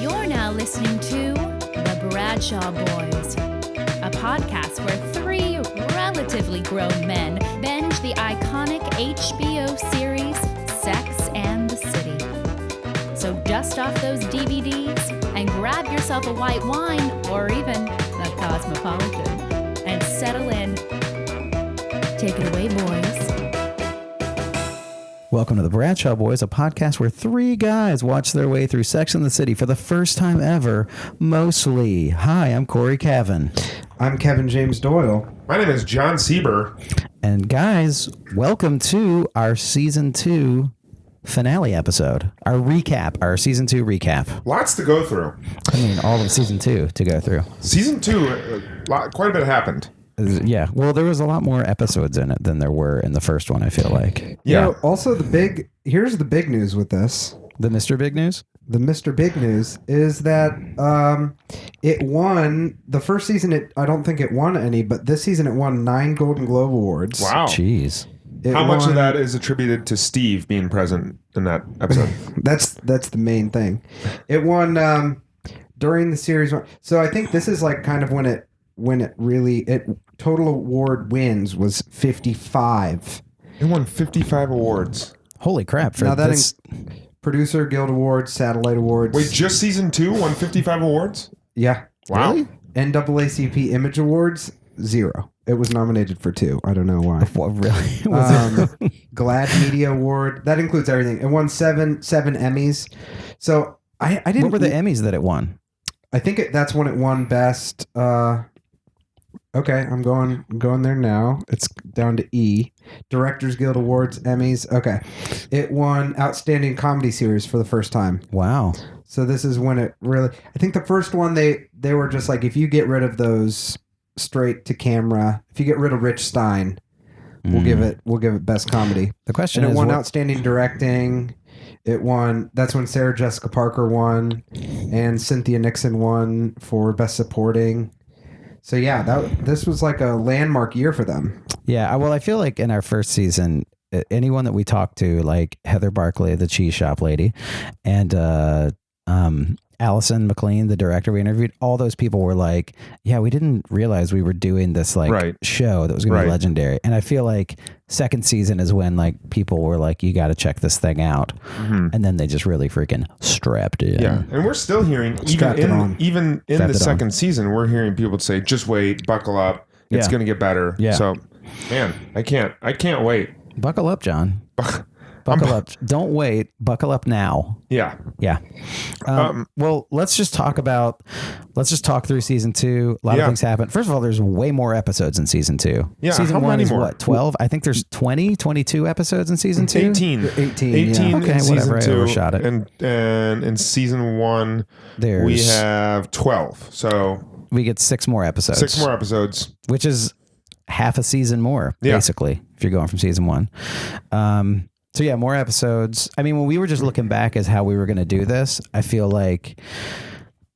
You're now listening to The Bradshaw Boys, a podcast where three relatively grown men binge the iconic HBO series Sex and the City. So dust off those DVDs and grab yourself a white wine or even a Cosmopolitan and settle in. Take it away, boys. Welcome to the Bradshaw Boys, a podcast where three guys watch their way through Sex and the City for the first time ever, mostly. Hi, I'm Cory Cavin. I'm Kevin James Doyle. My name is Jon Sieber. And guys, welcome to our Season 2 finale episode. Our recap, our Season 2 recap. Lots to go through. I mean, all of Season 2 to go through. Season 2, quite a bit happened. Yeah, well, there was a lot more episodes in it than there were in the first one, I feel like. Yeah. You know, also, here's the big news with this. The Mr. Big News? The Mr. Big News is that it won, the first season, I don't think it won any, but this season it won 9 Golden Globe Awards. Wow. Jeez. How much of that is attributed to Steve being present in that episode? That's the main thing. It won during the series. So I think this is like kind of when it total award wins was 55. It won 55 awards. Holy crap. For Now that this... Producer Guild Awards, Satellite Awards. Wait, just season 2 won 55 awards? Yeah. Wow. Really? NAACP Image Awards, 0. It was nominated for 2. I don't know why. What, really? Was it? GLAAD Media Award. That includes everything. It won seven Emmys. So I didn't. What were the Emmys that it won? I think that's when it won best. Okay, I'm going there now. It's down to E. Directors Guild Awards, Emmys. Okay. It won Outstanding Comedy Series for the first time. Wow. So this is when it really, I think the first one they were just like, if you get rid of those straight to camera, if you get rid of Rich Stein, we'll give it best comedy. The question and is, it won Outstanding Directing. It won, that's when Sarah Jessica Parker won and Cynthia Nixon won for best supporting. So yeah, this was like a landmark year for them. Yeah, well, I feel like in our first season, anyone that we talked to, like Heather Barclay, the cheese shop lady, and Allison McLean, the director we interviewed, all those people were like, yeah, we didn't realize we were doing this show that was going to be legendary. And I feel like second season is when like people were like, you got to check this thing out. Mm-hmm. And then they just really freaking strapped in. Yeah. And we're still hearing, even in the second season, we're hearing people say, just wait, buckle up. It's going to get better. Yeah. So, man, I can't wait. Buckle up, John. Buckle up. Don't wait. Buckle up now. Yeah. Yeah. Well, let's just talk through season 2. A lot of things happen. First of all, there's way more episodes in season 2. Yeah. Season 1 is what, 12? I think there's 22 episodes in season 2. 18 yeah. Okay, whatever. I overshot it. And in season 1, we have 12. So we get 6 more episodes. 6 more episodes. Which is half a season more, basically, if you're going from season 1. So yeah, more episodes. I mean, when we were just looking back as how we were going to do this, I feel like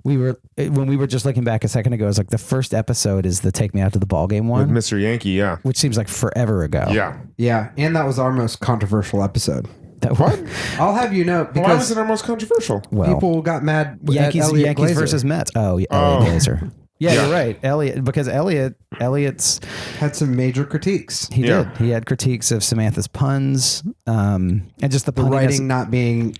when we were just looking back a second ago, it's like the first episode is the Take Me Out to the Ballgame one. With Mr. Yankee, yeah. Which seems like forever ago. Yeah. Yeah, and that was our most controversial episode. What? I'll have you know, because why was it our most controversial? Well, people got mad at Yankees Glazer. versus Mets. Oh, yeah, Elliot Glazer. Yeah, you're right. Elliot's had some major critiques. He did. He had critiques of Samantha's puns, and just the writing not being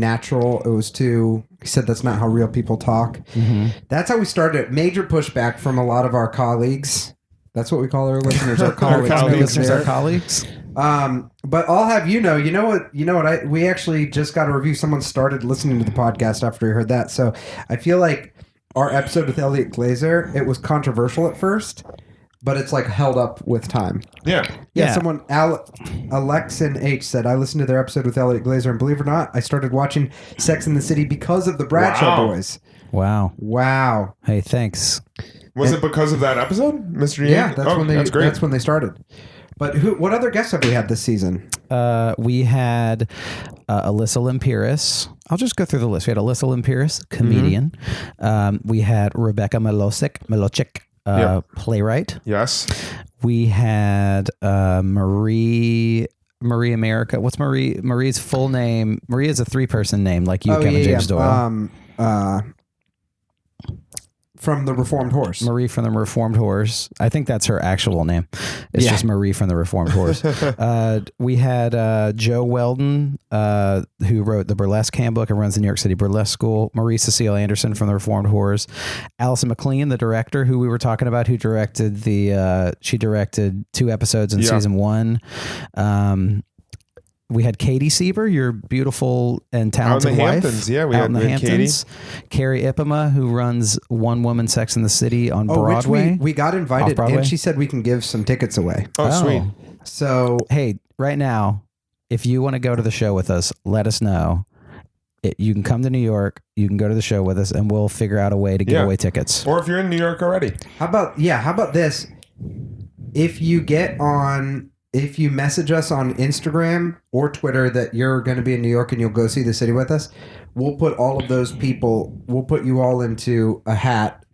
natural. It was too. He said that's not how real people talk. Mm-hmm. That's how we started. Major pushback from a lot of our colleagues. That's what we call our listeners. Our colleagues. Our colleagues. But I'll have you know what? We actually just got a review. Someone started listening to the podcast after he heard that. So I feel like our episode with Elliot Glazer, it was controversial at first, but it's like held up with time. Yeah. Someone, Alexin H said, I listened to their episode with Elliot Glazer, and believe it or not, I started watching Sex and the City because of the Bradshaw Boys. Wow. Hey, thanks. Was it because of that episode, Mr. Yankee? Yeah, that's great. That's when they started. But what other guests have we had this season? We had Alyssa Limpiris. I'll just go through the list. We had Alyssa Limpiris, comedian. Mm-hmm. We had Rebecca Milochik, playwright. Yes. We had Marie Marie America. What's Marie's full name? Marie is a 3-person name, like you, Kevin James Doyle. From the Reformed Horse. Marie from the Reformed Horse. I think that's her actual name. It's just Marie from the Reformed Horse. We had Joe Weldon, who wrote the Burlesque Handbook and runs the New York City Burlesque School. Marie Cecile Anderson from the Reformed Horse. Allison McLean, the director who we were talking about, who directed she directed 2 episodes in season 1. We had Katie Sieber, your beautiful and talented out in the wife. Hamptons. Yeah, we out had, in the Hamptons. Carrie Ipema, who runs One Woman Sex in the City on Broadway. Which we got invited, and she said we can give some tickets away. Oh, sweet. So, hey, right now, if you want to go to the show with us, let us know. You can come to New York. You can go to the show with us, and we'll figure out a way to give away tickets. Or if you're in New York already. How about this? If you message us on Instagram or Twitter that you're going to be in New York and you'll go see the city with us, we'll put all of those people, we'll put you all into a hat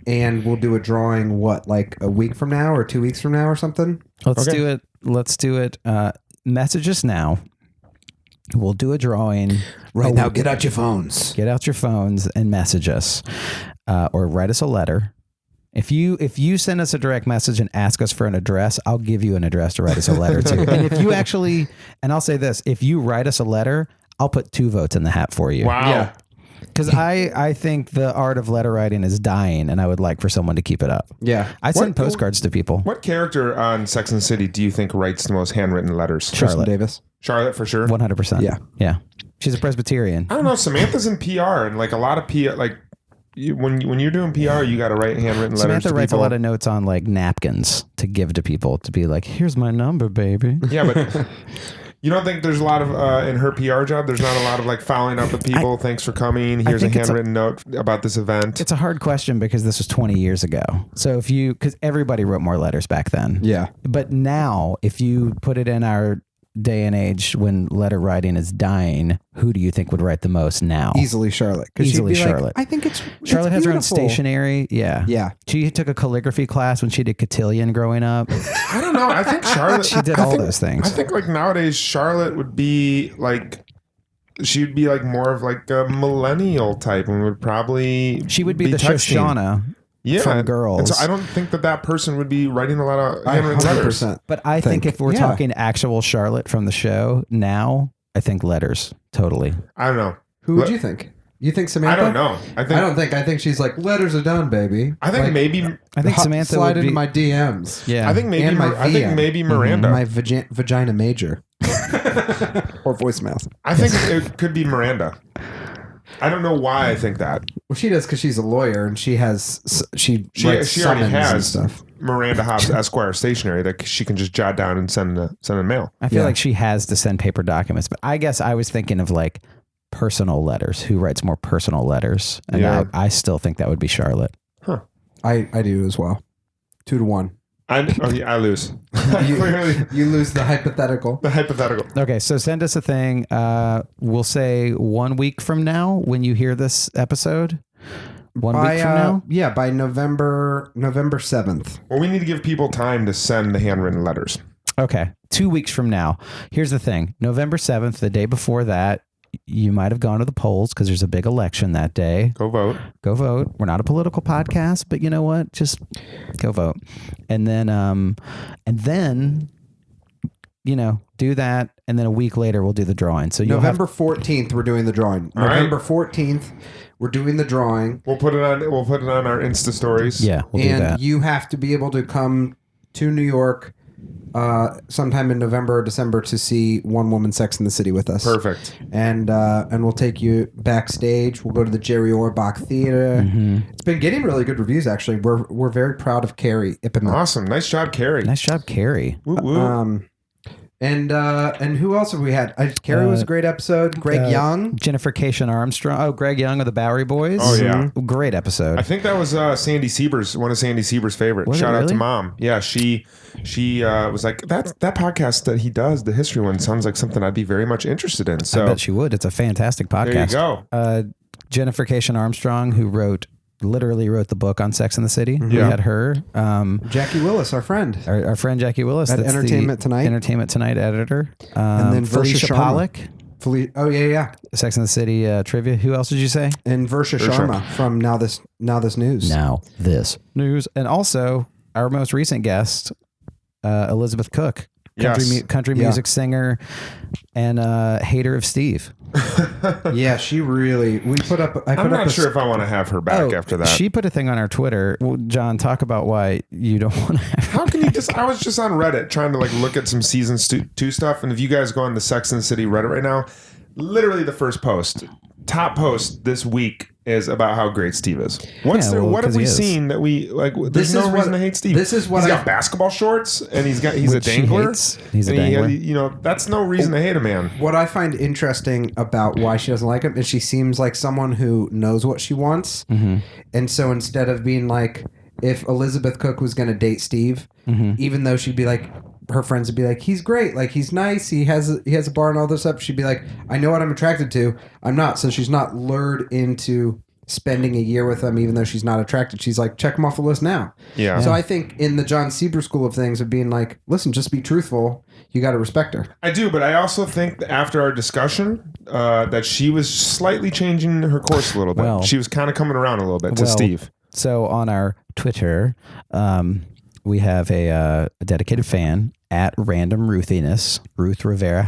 and we'll do a drawing, like a week from now or 2 weeks from now or something? Let's do it. Let's do it. Message us now. We'll do a drawing. Right now, get out your phones. Get out your phones and message us or write us a letter. If you send us a direct message and ask us for an address, I'll give you an address to write us a letter to. And if you actually, and I'll say this, if you write us a letter, I'll put 2 votes in the hat for you. Wow. Yeah. Because I think the art of letter writing is dying, and I would like for someone to keep it up. Yeah. I send postcards to people. What character on Sex and the City do you think writes the most handwritten letters? Charlotte Davis. Charlotte, for sure. 100%. Yeah. Yeah. She's a Presbyterian. I don't know. Samantha's in PR, and like a lot of PR, like when you're doing PR, you got to write handwritten letters. Samantha to writes people. a lot of notes on like napkins to give to people to be like, here's my number, baby. Yeah, but you don't think there's a lot of in her PR job? There's not a lot of like following up with people. Thanks for coming. Here's a handwritten note about this event. It's a hard question because this was 20 years ago. So because everybody wrote more letters back then. Yeah. But now, if you put it in our day and age when letter writing is dying, who do you think would write the most now? Easily Charlotte. Easily Charlotte. I think Charlotte has her own beautiful. stationery. Yeah. Yeah. She took a calligraphy class when she did cotillion growing up. I don't know. I think Charlotte. She did all those things. I think like nowadays Charlotte would be like. She'd be like more of like a millennial type and would probably. She would be the texting. Shoshana. Yeah, from Girls. And so I don't think that person would be writing a lot of handwritten letters. But I think if we're talking actual Charlotte from the show now, I think letters. Totally. I don't know. Who would you think? You think Samantha? I don't know. I think she's like, letters are done, baby. I think like, maybe. I think Samantha slide would be into my DMs. Yeah. I think maybe. And my I think maybe Miranda. My vagina major. Or voicemails. I think it could be Miranda. I don't know why I think that. Well, she does because she's a lawyer and she writes already summons has and stuff. Miranda Hobbs Esquire stationery that she can just jot down and send in mail. I feel like she has to send paper documents, but I guess I was thinking of like personal letters. Who writes more personal letters? And I still think that would be Charlotte. Huh. I do as well. 2-1. I lose. You lose the hypothetical. The hypothetical. Okay, so send us a thing. We'll say 1 week from now when you hear this episode. 1 week from now? Yeah, by November 7th. Well, we need to give people time to send the handwritten letters. Okay, 2 weeks from now. Here's the thing. November 7th, the day before that, you might have gone to the polls because there's a big election that day. Go vote. Go vote. We're not a political podcast, but you know what? Just go vote. And then, do that. And then a week later, we'll do the drawing. So November 14th, we're doing the drawing. All November 14th, we're doing the drawing. We'll put it on our Insta stories. Yeah, we'll do that. And you have to be able to come to New York sometime in November or December to see One Woman Sex in the City with us. Perfect. And we'll take you backstage. We'll go to the Jerry Orbach Theater. Mm-hmm. It's been getting really good reviews, actually. We're very proud of Carrie Ipema. Awesome. Nice job, Carrie. Nice job, Carrie. Woo woo. And who else have we had? Carrie was a great episode. Greg Young. Jennifer Cation Armstrong. Oh, Greg Young of the Bowery Boys. Oh, yeah. Great episode. I think that was Sandy Sieber's, one of Sandy Sieber's favorites. Was it Shout out really? to Mom. Yeah, she was like, that podcast that he does, the history one, sounds like something I'd be very much interested in. So I bet she would. It's a fantastic podcast. There you go. Jennifer Cation Armstrong, who wrote literally wrote the book on Sex and the City. We had her. Jackie Willis, our friend. Our friend Jackie Willis. At Entertainment Tonight. Entertainment Tonight editor. And then Felicia Pollock. Oh, yeah. Sex and the City trivia. Who else did you say? And Versha Sharma from Now This News. Now This News. And also our most recent guest, Elizabeth Cook. Country music singer and hater of Steve. Yeah, she really. I'm not sure if I want to have her back after that. She put a thing on our Twitter. Well, John, talk about why you don't want to have her. How can you just? I was just on Reddit trying to look at some season 2 stuff, and if you guys go on the Sex and the City Reddit right now, literally the first top post this week is about how great Steve is. What have we seen that we like? There's no reason to hate Steve. This is what he's got basketball shorts and he's a dangler. He's a dangler. That's no reason to hate a man. What I find interesting about why she doesn't like him is she seems like someone who knows what she wants, and so instead of being like, if Elizabeth Cook was going to date Steve, even though she'd be like, her friends would be like, he's great, like he's nice, he has a bar and all this stuff. She'd be like, I know what I'm attracted to. I'm not. So she's not lured into spending a year with him, even though she's not attracted. She's like, check him off the list now. Yeah. So I think in the Jon Sieber school of things of being like, listen, just be truthful. You got to respect her. I do, but I also think that after our discussion that she was slightly changing her course a little bit. Well, she was kind of coming around a little bit to Steve. So on our Twitter, we have a dedicated fan at Random Ruthiness, Ruth Rivera.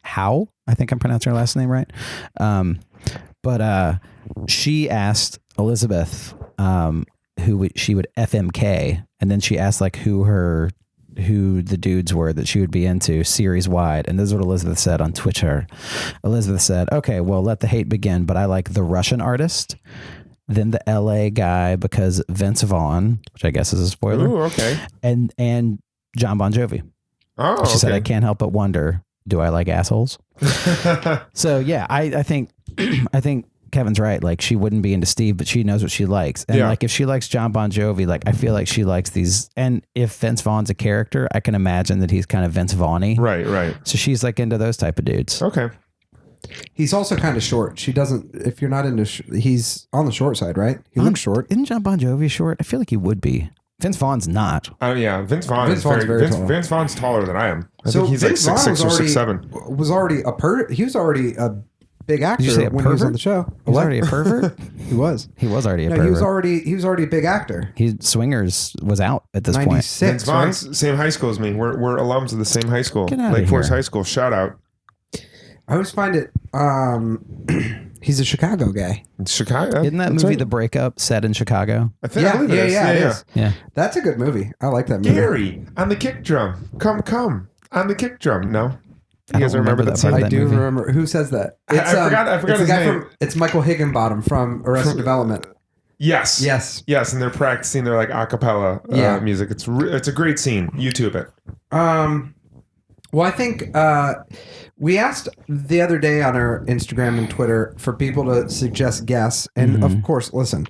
How? I think I'm pronouncing her last name right. But she asked Elizabeth who she would FMK, and then she asked who the dudes were that she would be into series wide, and this is what Elizabeth said on Twitter. Elizabeth said, "Okay, well, let the hate begin, but I like the Russian artist, then the LA guy because Vince Vaughn, which I guess is a spoiler. Ooh, okay. And John Bon Jovi." Oh, she said, "I can't help but wonder, do I like assholes?" So yeah, I think Kevin's right. Like, she wouldn't be into Steve, but she knows what she likes. And like, if she likes John Bon Jovi, like, I feel like she likes these. And if Vince Vaughn's a character, I can imagine that he's kind of Vince Vaughn-y. Right. So she's like into those type of dudes. Okay. He's also kind of short. She doesn't, if you're not into, he's on the short side, right? He looks short. Isn't John Bon Jovi short? I feel like he would be. Vince Vaughn's not. Oh yeah, Vince Vaughn's very tall. Vince Vaughn's taller than I am. I think he's Vince like 6'6" or 6'7". Was already he was already a big actor when he was on the show. He was already a pervert? He was. He was already a pervert. He was already a big actor. Swingers was out at this point. 96, Vince Vaughn's same high school as me. We're alums of the same high school. Lake Forest High School. Shout out. I always find it he's a Chicago guy. Chicago? Isn't that movie right. The Breakup set in Chicago? I think I believe it is. Yeah, it is. Yeah. That's a good movie. I like that movie. Gary on the kick drum. Come on the kick drum. No. I You guys don't remember that part of I that do movie. remember. Who says that? I forgot it's his name. It's Michael Higginbottom from Arrested Development. Yes. Yes. And they're practicing their like a cappella music. It's a great scene. YouTube it. Well, I think we asked the other day on our Instagram and Twitter for people to suggest guests. And of course, listen,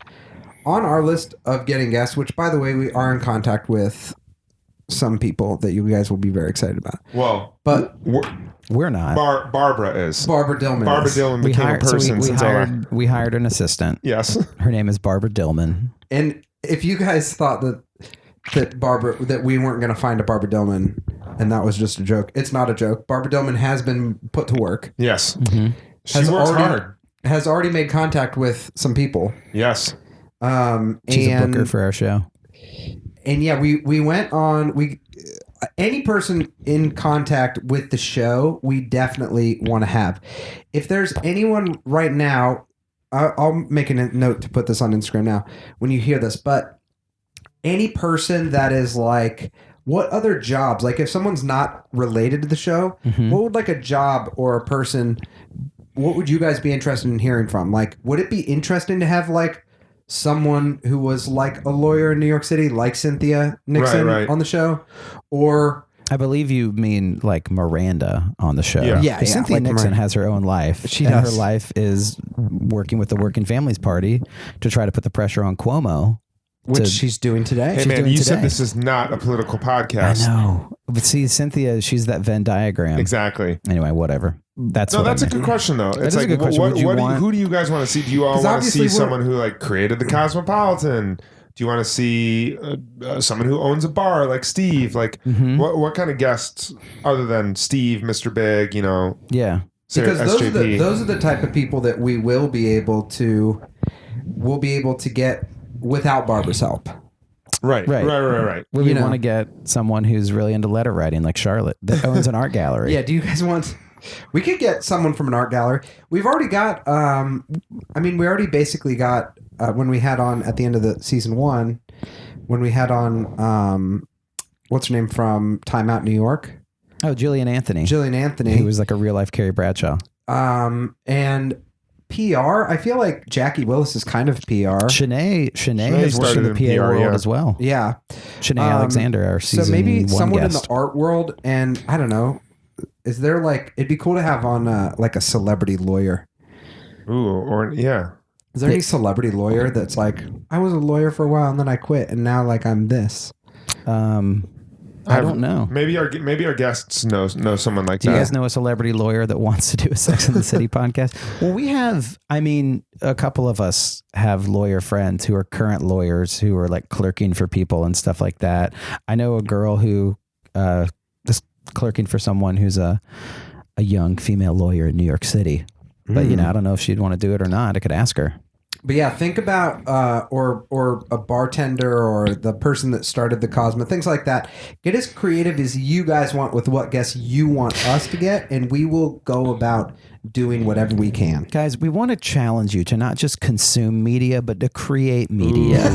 on our list of getting guests, which by the way, we are in contact with some people that you guys will be very excited about. Well, but we're not. Barbara is. Barbara Dillman. Barbara Dillman became a person. We hired an assistant. Yes. Her name is Barbara Dillman. And if you guys thought that we weren't going to find a Barbara Dillman and that was just a joke, it's not a joke. Barbara Dillman has been put to work. Yes. Mm-hmm. She works hard. Has already made contact with some people. Yes. She's a booker for our show. And yeah, we went on. Any person in contact with the show, we definitely want to have. If there's anyone right now, I'll make a note to put this on Instagram now when you hear this. But any person that is like, what other jobs? Like if someone's not related to the show, what would like a job or a person? What would you guys be interested in hearing from? Like, would it be interesting to have like someone who was like a lawyer in New York City, like Cynthia Nixon on the show? Or I believe you mean like Miranda on the show. Yeah. Cynthia like Nixon has her own life. She does. Her life is working with the Working Families Party to try to put the pressure on Cuomo. Which she's doing today. Hey man, you said this is not a political podcast. I know. But see, Cynthia, she's that Venn diagram. Exactly. Anyway, whatever. That's No, what that's I a meant. good question though. It's is a like, good question. Would you want- who do you guys want to see? Do you all 'Cause want to see obviously someone who like created the Cosmopolitan? Do you want to see someone who owns a bar like Steve? Like, what kind of guests other than Steve, Mr. Big? You know, Yeah. Because SJP? those are the type of people that we will be able to get without Barbara's help. Right. We You know. want to get someone who's really into letter writing, like Charlotte, that owns an art gallery. Yeah, do you guys want... We could get someone from an art gallery. We've already got... we already basically got... when we had on at the end of the season 1, when we had on... what's her name from Time Out New York? Oh, Gillian Anthony. Gillian Anthony. Who was like a real life Carrie Bradshaw. And PR, I feel like Jackie Willis is kind of PR. Shanae has worked in the PA world as well. Yeah. Shanae Alexander, our season So maybe 1 someone guest. in the art world, and I don't know, is there like, it'd be cool to have on like a celebrity lawyer. Ooh, or yeah. Is there any celebrity lawyer that's like, I was a lawyer for a while and then I quit and now like I'm this? I don't know. Maybe our guests know someone like Do that. you guys know a celebrity lawyer that wants to do a Sex and the City podcast? Well, we have, a couple of us have lawyer friends who are current lawyers who are like clerking for people and stuff like that. I know a girl who is clerking for someone who's a young female lawyer in New York City. But, I don't know if she'd want to do it or not. I could ask her. But yeah, think about or a bartender or the person that started the Cosmo, things like that. Get as creative as you guys want with what guests you want us to get, and we will go about doing whatever we can. Guys, we want to challenge you to not just consume media, but to create media.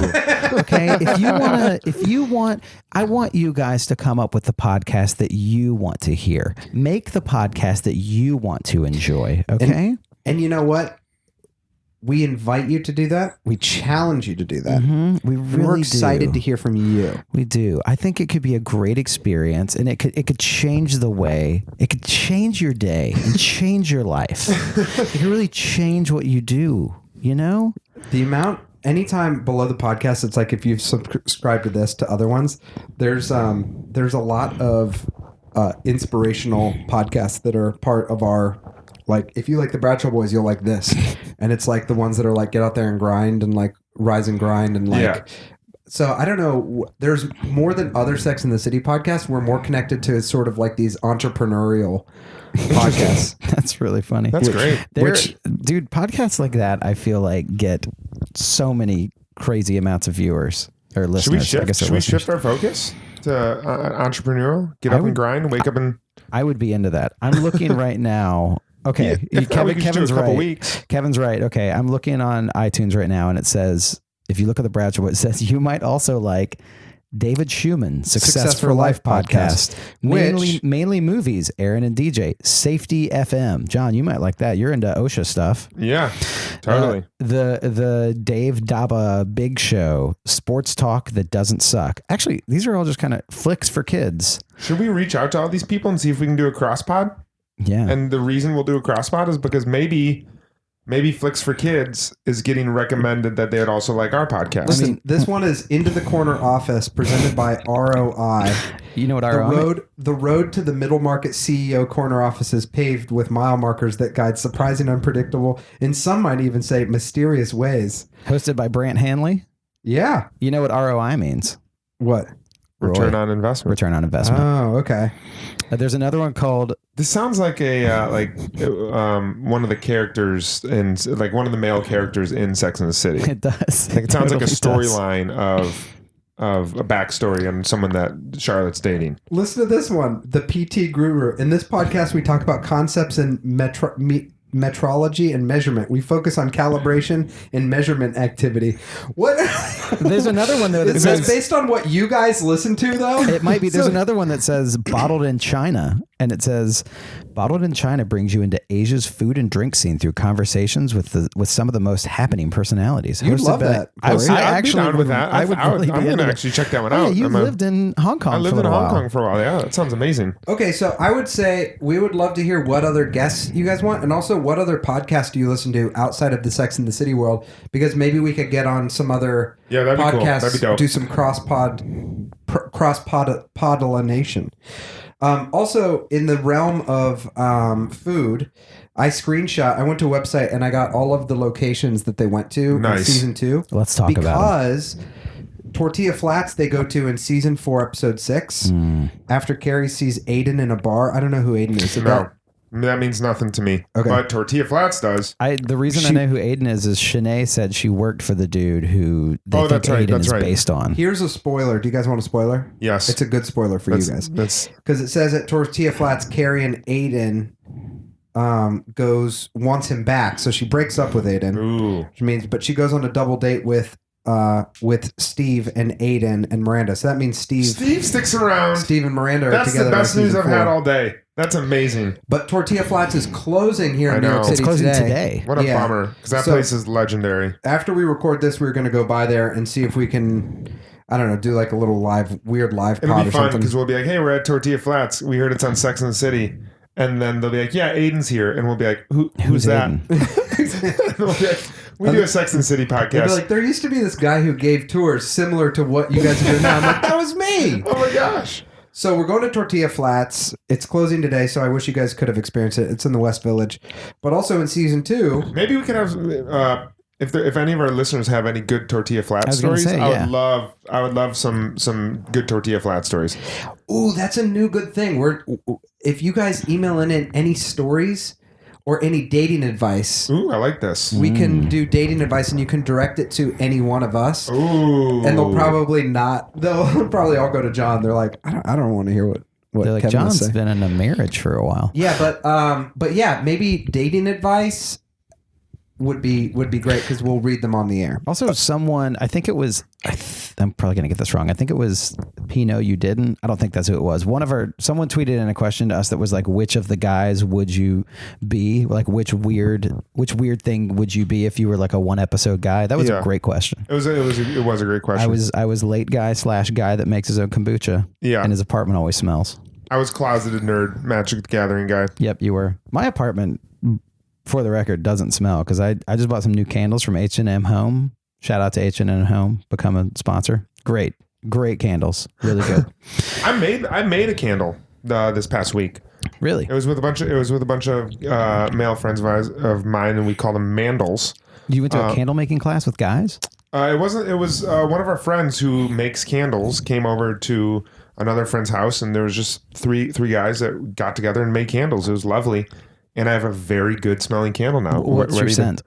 Okay? I want you guys to come up with the podcast that you want to hear. Make the podcast that you want to enjoy. Okay? And you know what? We invite you to do that. We challenge you to do that. We really We're excited do. to hear from you. We do. I think it could be a great experience, and it could change the way. It could change your day and change your life. It could really change what you do. The amount anytime below the podcast, it's like if you've subscribed to this to other ones, there's a lot of inspirational podcasts that are part of our. Like, if you like the Bradshaw Boys, you'll like this. And it's like the ones that are like, get out there and grind and like rise and grind. And like, Yeah. So I don't know. There's more than other Sex and the City podcasts. We're more connected to sort of like these entrepreneurial podcasts. That's really funny. That's great. Dude, podcasts like that, I feel like get so many crazy amounts of viewers or listeners. Should we shift our focus to entrepreneurial? Get up and grind, wake up and... I would be into that. I'm looking right now. Okay, Kevin's right. Weeks. Kevin's right. Okay, I'm looking on iTunes right now, and it says, if you look at the Bradshaw, it says you might also like David Schumann, Success for Life podcast, mainly movies. Aaron and DJ, Safety FM. John, you might like that. You're into OSHA stuff. Yeah, totally. The Dave Daba Big Show, sports talk that doesn't suck. Actually, these are all just kind of flicks for kids. Should we reach out to all these people and see if we can do a cross pod? Yeah. And the reason we'll do a cross pod is because maybe Flicks for Kids is getting recommended that they'd also like our podcast. Listen, this one is Into the Corner Office, presented by ROI. You know what ROI? The road to the middle market CEO corner office is paved with mile markers that guide surprising, unpredictable, and some might even say mysterious ways. Hosted by Brant Hanley. Yeah. You know what ROI means? What? Return on investment. Return on investment. Oh, okay. There's another one called. This sounds like a one of the characters in like one of the male characters in Sex and the City. It does. Like it sounds like a totally does. storyline of a backstory on someone that Charlotte's dating. Listen to this one. The PT Guru. In this podcast, we talk about concepts in metrology and measurement. We focus on calibration and measurement activity. What? There's another one though that Is says that based on what you guys listen to though? it might be. There's another one that says bottled in China, and it says bottled in China brings you into Asia's food and drink scene through conversations with some of the most happening personalities. You'd Hosted love by- that, I Corey. I'd actually be down with would- that. I would really be I'm into going to that. actually check that one Oh, out. yeah, you lived in Hong Kong. I lived for in a Hong while. Kong for a while. Yeah, that sounds amazing. Okay, so I would say we would love to hear what other guests you guys want, and also what other podcasts do you listen to outside of the Sex and the City world, because maybe we could get on some other Yeah, that'd be cool. podcasts, That'd be dope. do some cross-pollination. Also, in the realm of food, I went to a website and I got all of the locations that they went to in season 2. Let's talk about it. Because Tortilla Flats they go to in season 4, episode 6. After Carrie sees Aiden in a bar. I don't know who Aiden is. That means nothing to me. Okay. But Tortilla Flats does. The reason I know who Aiden is Shanae said she worked for the dude who they think Aiden is based on. Here's a spoiler. Do you guys want a spoiler? Yes. It's a good spoiler for you guys. Because it says at Tortilla Flats, Carrie and Aiden wants him back. So she breaks up with Aiden. Ooh. Which means, but she goes on a double date with Steve and Aiden and Miranda. So that means Steve sticks around. Steve and Miranda are together. That's the best news I've had all day. That's amazing. But Tortilla Flats is closing here in New York City. It's closing today. What a bummer. Because that place is legendary. After we record this, we're going to go by there and see if we can, I don't know, do like a little weird live pod or something. It'll be fun because we'll be like, hey, we're at Tortilla Flats. We heard it's on Sex and the City. And then they'll be like, yeah, Aiden's here. And we'll be like, who's that? We'll be like, we do a Sex and the City podcast. They'll be like, there used to be this guy who gave tours similar to what you guys are doing now. I'm like, that was me. Oh my gosh. So we're going to Tortilla Flats. It's closing today, so I wish you guys could have experienced it. It's in the West Village. But also in season 2. Maybe we could have, if any of our listeners have any good Tortilla Flats stories, I would love some good Tortilla Flats stories. Ooh, that's a new good thing. If you guys email in any stories or any dating advice. Ooh, I like this. We can do dating advice and you can direct it to any one of us. Ooh. And they'll probably all go to John. They're like, I don't want to hear what they're like, Kevin John's been in a marriage for a while. Yeah, but yeah, maybe dating advice would be great because we'll read them on the air. Also, someone, I think it was, I'm probably going to get this wrong. I think it was Pino. You didn't. I don't think that's who it was. Someone tweeted in a question to us that was like, which of the guys would you be? Like, which weird thing would you be if you were like a 1 episode guy? That was a great question. It was a great question. I was late guy / guy that makes his own kombucha. Yeah, and his apartment always smells. I was closeted nerd, Magic the Gathering guy. Yep, you were. My apartment, for the record, doesn't smell because I just bought some new candles from H&M Home. Shout out to H&M Home. Become a sponsor. Great candles. Really good. I made a candle this past week. Really? It was with a bunch of male friends of mine, and we called them mandals. You went to a candle making class with guys? It wasn't. It was one of our friends who makes candles came over to another friend's house, and there was just three guys that got together and made candles. It was lovely. And I have a very good smelling candle now. What's your scent?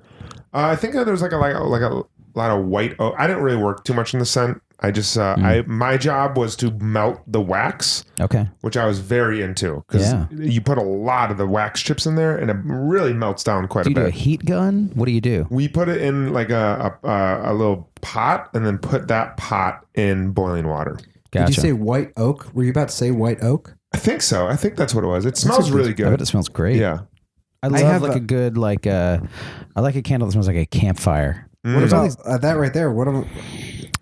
I think that there's like a lot of white oak. I didn't really work too much in the scent. I just my job was to melt the wax. Okay. Which I was very into because you put a lot of the wax chips in there and it really melts down quite a bit. Do you do a heat gun? What do you do? We put it in like a little pot and then put that pot in boiling water. Gotcha. Did you say white oak? Were you about to say white oak? I think so. I think that's what it was. It smells really good. I bet it smells great. Yeah. I love like a good I like a candle that smells like a campfire. What about that right there?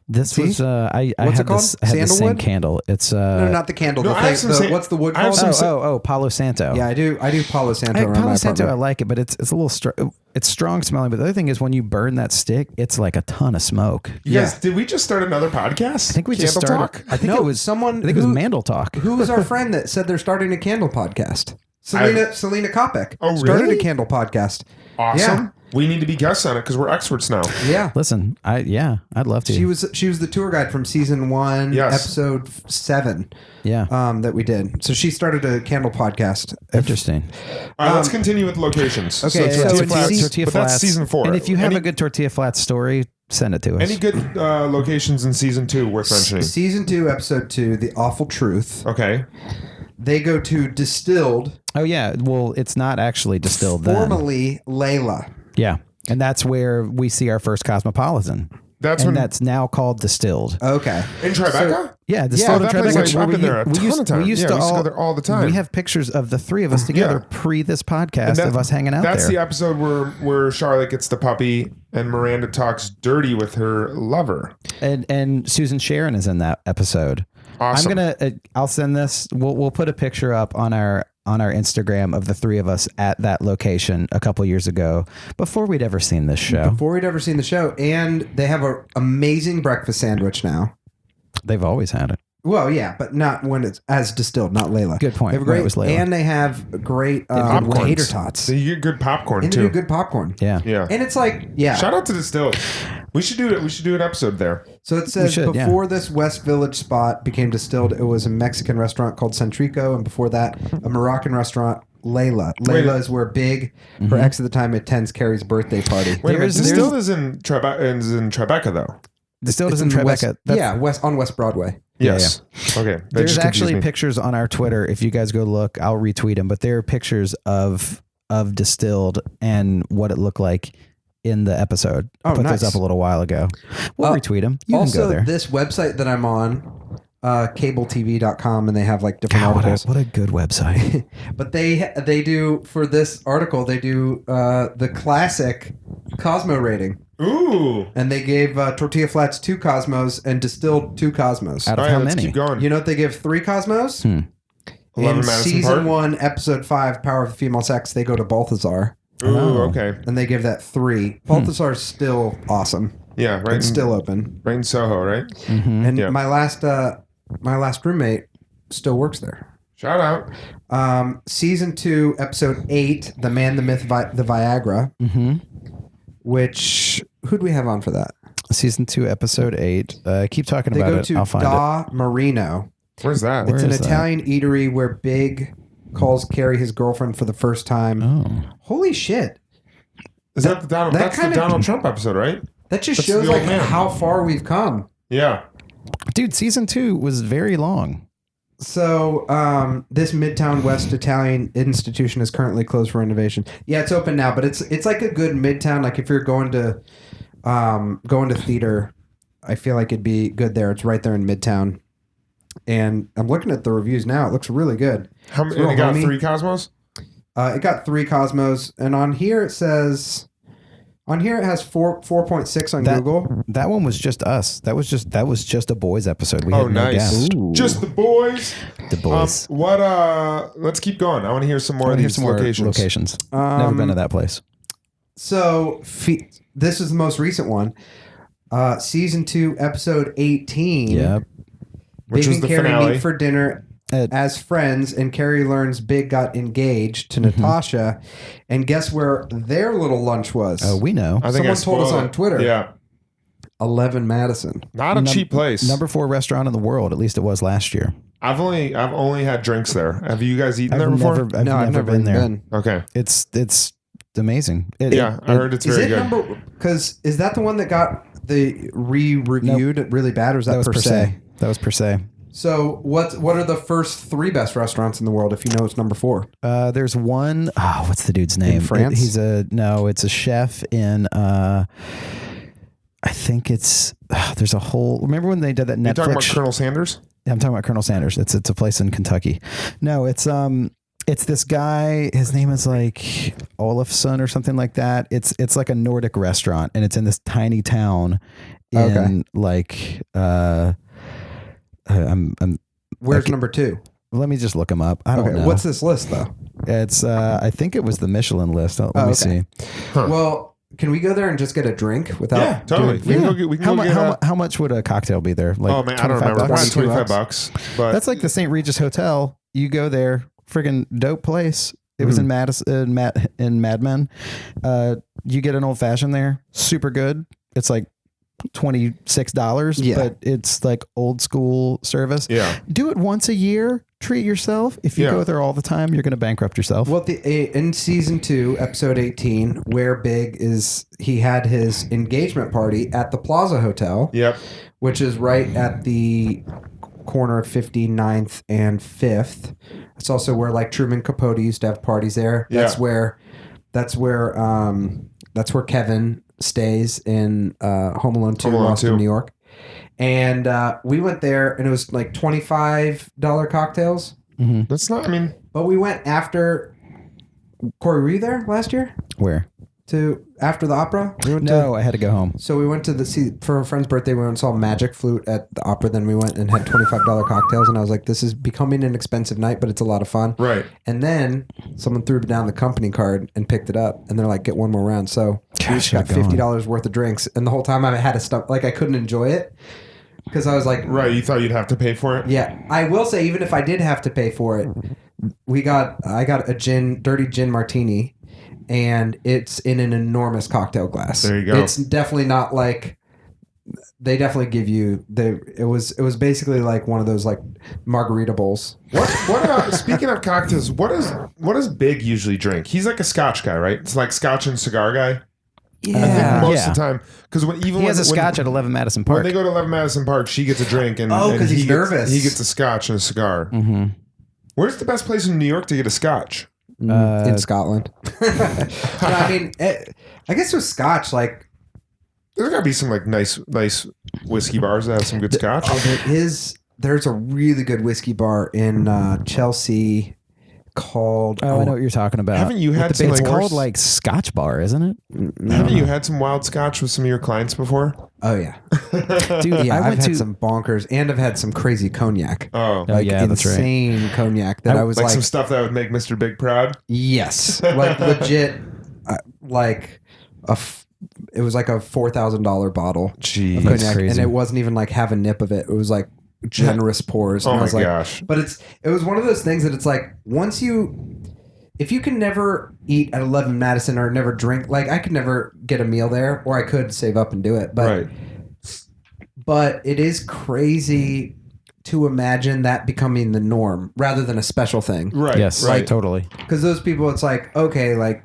This was I What's had it called? this I had the same Sandalwood? candle. It's No, not the candle. No, the thing, what's the wood called? Palo Santo. Yeah, I do Palo Santo around Palo my Santo, I apartment. like it, but it's a little it's strong smelling. But the other thing is when you burn that stick, it's like a ton of smoke. You guys, did we just start another podcast? I think we just Candle started. Talk? I think it was someone. I think it was Mandel Talk. Who was our friend that said they're starting a candle podcast? Selena Kopic. Oh, really? Started a candle podcast. Awesome. Yeah. We need to be guests on it because we're experts now. Yeah. Listen, I'd love to. She was the tour guide from season 1, episode 7. Yeah. That we did. So she started a candle podcast. Interesting. All right, let's continue with locations. Okay, so so Tortilla but Flats. that's season 4. And if you have a good Tortilla Flats story, send it to us. Any good locations in season 2 worth mentioning? Season 2, episode 2, The Awful Truth. Okay. They go to Distilled. Oh yeah. Well, it's not actually Distilled. Formerly Layla. Yeah. And that's where we see our first Cosmopolitan. That's now called Distilled. Okay. In Tribeca? Yeah, Distilled in that place, Tribeca. I've been there a ton of times. We used to go there all the time. We have pictures of the 3 of us together pre this podcast of us hanging out there. That's the episode where Charlotte gets the puppy and Miranda talks dirty with her lover. And Susan Sharon is in that episode. Awesome. I'll send this. We'll put a picture up on our Instagram of the 3 of us at that location a couple years ago before we'd ever seen this show. And they have an amazing breakfast sandwich now. They've always had it. Well, yeah, but not when it's as distilled, not Layla. Good point. They have When it great, was Layla. and they have great Popcorns. hater tots. So you get good popcorn And they too. do good popcorn. Yeah. Yeah. And it's like, yeah. Shout out to Distilled. We should do it. We should do an episode there. So it says should, yeah. before this West Village spot became Distilled, it was a Mexican restaurant called Centrico, and before that, a Moroccan restaurant, Layla. Layla is where Big, her ex at the time, attends Carrie's birthday party. Wait a minute. Distilled is in Tribeca though. Distilled is in the Tribeca. West on West Broadway. Yes. Okay. That There's just confused actually me. pictures on our Twitter. If you guys go look, I'll retweet them. But there are pictures of Distilled and what it looked like in the episode. Oh, Put nice. those up a little while ago. We'll retweet them. You Also, can go there. this website that I'm on, cabletv.com, and they have like different articles. What a good website. But they do, for this article, they do the classic Cosmo rating. Ooh. And they gave Tortilla Flats 2 Cosmos and Distilled 2 Cosmos. Out of All right, how let's many? keep going. You know what they give 3 Cosmos? 11 In Madison season Park? 1, episode 5, Power of Female Sex, they go to Balthazar. Ooh, Oh. okay. And they give that 3. Balthazar's still awesome. Yeah, right. It's still open. right in Soho, right? And Yeah. my last roommate still works there. Shout out. Season 2, episode 8, The Man, the Myth, the Viagra. Which, who'd we have on for that? Season 2, episode 8. Keep talking They about go it. to I'll find it. Da Marino. Where's that? It's an is that? Italian eatery where Big calls Carrie his girlfriend for the first time. Oh. Holy shit. Is that the Donald? that That's the kinda- Donald Trump episode, right? That just That's shows the old like man. how far we've come. Yeah. Dude, season 2 was very long. So this Midtown West Italian institution is currently closed for renovation. Yeah, it's open now, but it's like a good Midtown. Like if you're going to theater, I feel like it'd be good there. It's right there in Midtown. And I'm looking at the reviews now. It looks really good. How It's many? real It got homey. 3 Cosmos? It got 3 Cosmos, and on here it says. On here it has 4.6 on Google. That one was just us. That was just a boys episode. We Oh, had no nice. guest. Just the boys. The boys. What? Let's keep going. I want to hear some more of Here's these some more locations. Never been to that place. So this is the most recent one. Season 2, episode 18. Yep. Which Big was and the Carrie finale. meet for dinner as friends, and Carrie learns Big got engaged to Natasha. And guess where their little lunch was? Oh, we know. I think Someone told us spoiled on it. Twitter. Yeah. 11 Madison. Not a cheap place. Number 4 restaurant in the world. At least it was last year. I've only had drinks there. Have you guys eaten there before? I've never been there. Okay. It's amazing. Yeah, I heard it's Is very it good. because is that the one that got the re-reviewed really bad, or is that, That was per se? That was per se. So what are the first 3 best restaurants in the world if you know it's number 4? There's one. Oh, what's the dude's name? France? It's a chef in. I think it's. There's a whole. Remember when they did that Netflix? You talking about Colonel Sanders? Yeah, I'm talking about Colonel Sanders. It's a place in Kentucky. No, it's this guy. His name is like Olafson or something like that. It's like a Nordic restaurant, and it's in this tiny town in like. Where's okay. number 2? Let me just look him up. I don't know. What's this list though? It's I think it was the Michelin list. Let me see. Well, can we go there and just get a drink without? Yeah, totally. doing- We can go get How much would a cocktail be there? Like oh man, I don't remember. $25? Probably 25 $22. bucks. But That's like the St. Regis Hotel. You go there, friggin' dope place. It was in Madison, in Mad Men. You get an old fashioned there, super good. It's like $26, but it's like old school service. Yeah. Do it once a year. Treat yourself. If you Yeah. go there all the time, you're going to bankrupt yourself. Well, in season 2, episode 18, where Big is, he had his engagement party at the Plaza Hotel, Yep. which is right at the corner of 59th and 5th. It's also where like Truman Capote used to have parties there. Yeah. That's where Kevin stays in Home Alone 2, Home Alone Lost 2. in New York. And we went there, and it was like $25 cocktails. That's not. I mean, But we went after. Corey, were you there last year? Where? After the opera? We went No, I had to go home. So we went to for a friend's birthday. We went and saw Magic Flute at the opera. Then we went and had $25 cocktails, and I was like, "This is becoming an expensive night, but it's a lot of fun." right. And then someone threw down the company card and picked it up, and they're like, "Get one more round." So we Gosh, just got you're gone. $50 worth of drinks, and the whole time I had a stomach, like I couldn't enjoy it because I was like, Right, you thought you'd have to pay for it? yeah. I will say, even if I did have to pay for it, I got a dirty gin martini, and it's in an enormous cocktail glass. There you go. It's definitely not like they definitely give you it was basically like one of those like margarita bowls. What speaking of cocktails, what does Big usually drink? He's like a Scotch guy, right? It's like Scotch and cigar guy. Yeah. I think most Yeah. of the time, because He has a Scotch at 11 Madison Park. When they go to 11 Madison Park, she gets a drink, and because he's nervous. He gets a Scotch and a cigar. Mm-hmm. Where's the best place in New York to get a Scotch? In Scotland. But I mean, I guess with Scotch, like There's got to be some like nice whiskey bars that have some good Scotch. there's a really good whiskey bar in Chelsea called. I know what you're talking about. Haven't you had With the some big- It's like called like Scotch Bar, isn't it? Haven't you had some wild Scotch with some of your clients before? Oh yeah, Dude, yeah. I I've went had to some bonkers, and I've had some crazy cognac. Oh, Oh, yeah, that's right. insane cognac that I was like like, some stuff that would make Mr. Big proud. yes, like legit, like it was like a $4,000 bottle Jeez. of That's cognac, crazy. and it wasn't even like have a nip of it. It was like generous pours. Oh and I my was like, gosh. But it was one of those things that it's like if you can never eat at 11 Madison or never drink, like I could never get a meal there, or I could save up and do it. But but it is crazy to imagine that becoming the norm rather than a special thing. Right. Yes, Right. totally. Because those people, it's like, okay, like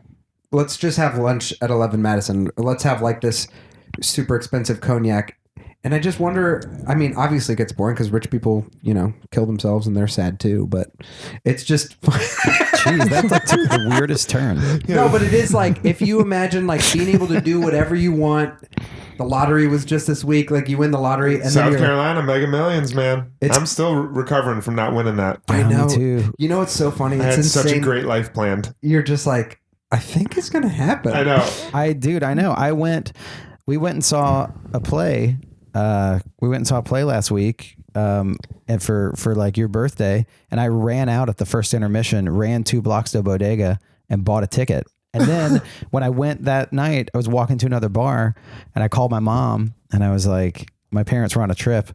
let's just have lunch at 11 Madison. Let's have like this super expensive cognac. And I just wonder, I mean, obviously it gets boring because rich people, kill themselves and they're sad too, but it's just... Jeez, that like took the weirdest turn. No, but it is like, if you imagine like being able to do whatever you want, the lottery was just this week, like you win the lottery and South then Carolina Mega Millions, man. I'm still recovering from not winning that. I Yeah, me know. too. You know what's so funny? I It's had insane. such a great life planned. You're just like, I think it's going to happen. I know. I know. We went and saw a play. We went and saw a play last week, and for like your birthday, and I ran out at the first intermission, ran 2 blocks to a bodega and bought a ticket. And then when I went that night, I was walking to another bar and I called my mom and I was like, my parents were on a trip.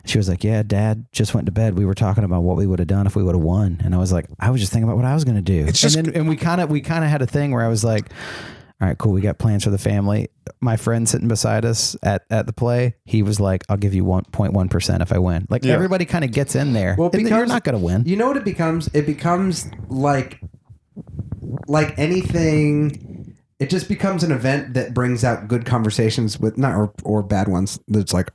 She was like, yeah, Dad just went to bed. We were talking about what we would have done if we would have won. And I was like, I was just thinking about what I was going to do. And we kind of had a thing where I was like, all right, cool. We got plans for the family. My friend sitting beside us at the play, he was like, I'll give you 1.1% if I win. Like everybody kind of gets in there. Well, because you're not going to win. You know what it becomes? It becomes like anything. It just becomes an event that brings out good conversations with or bad ones. That's like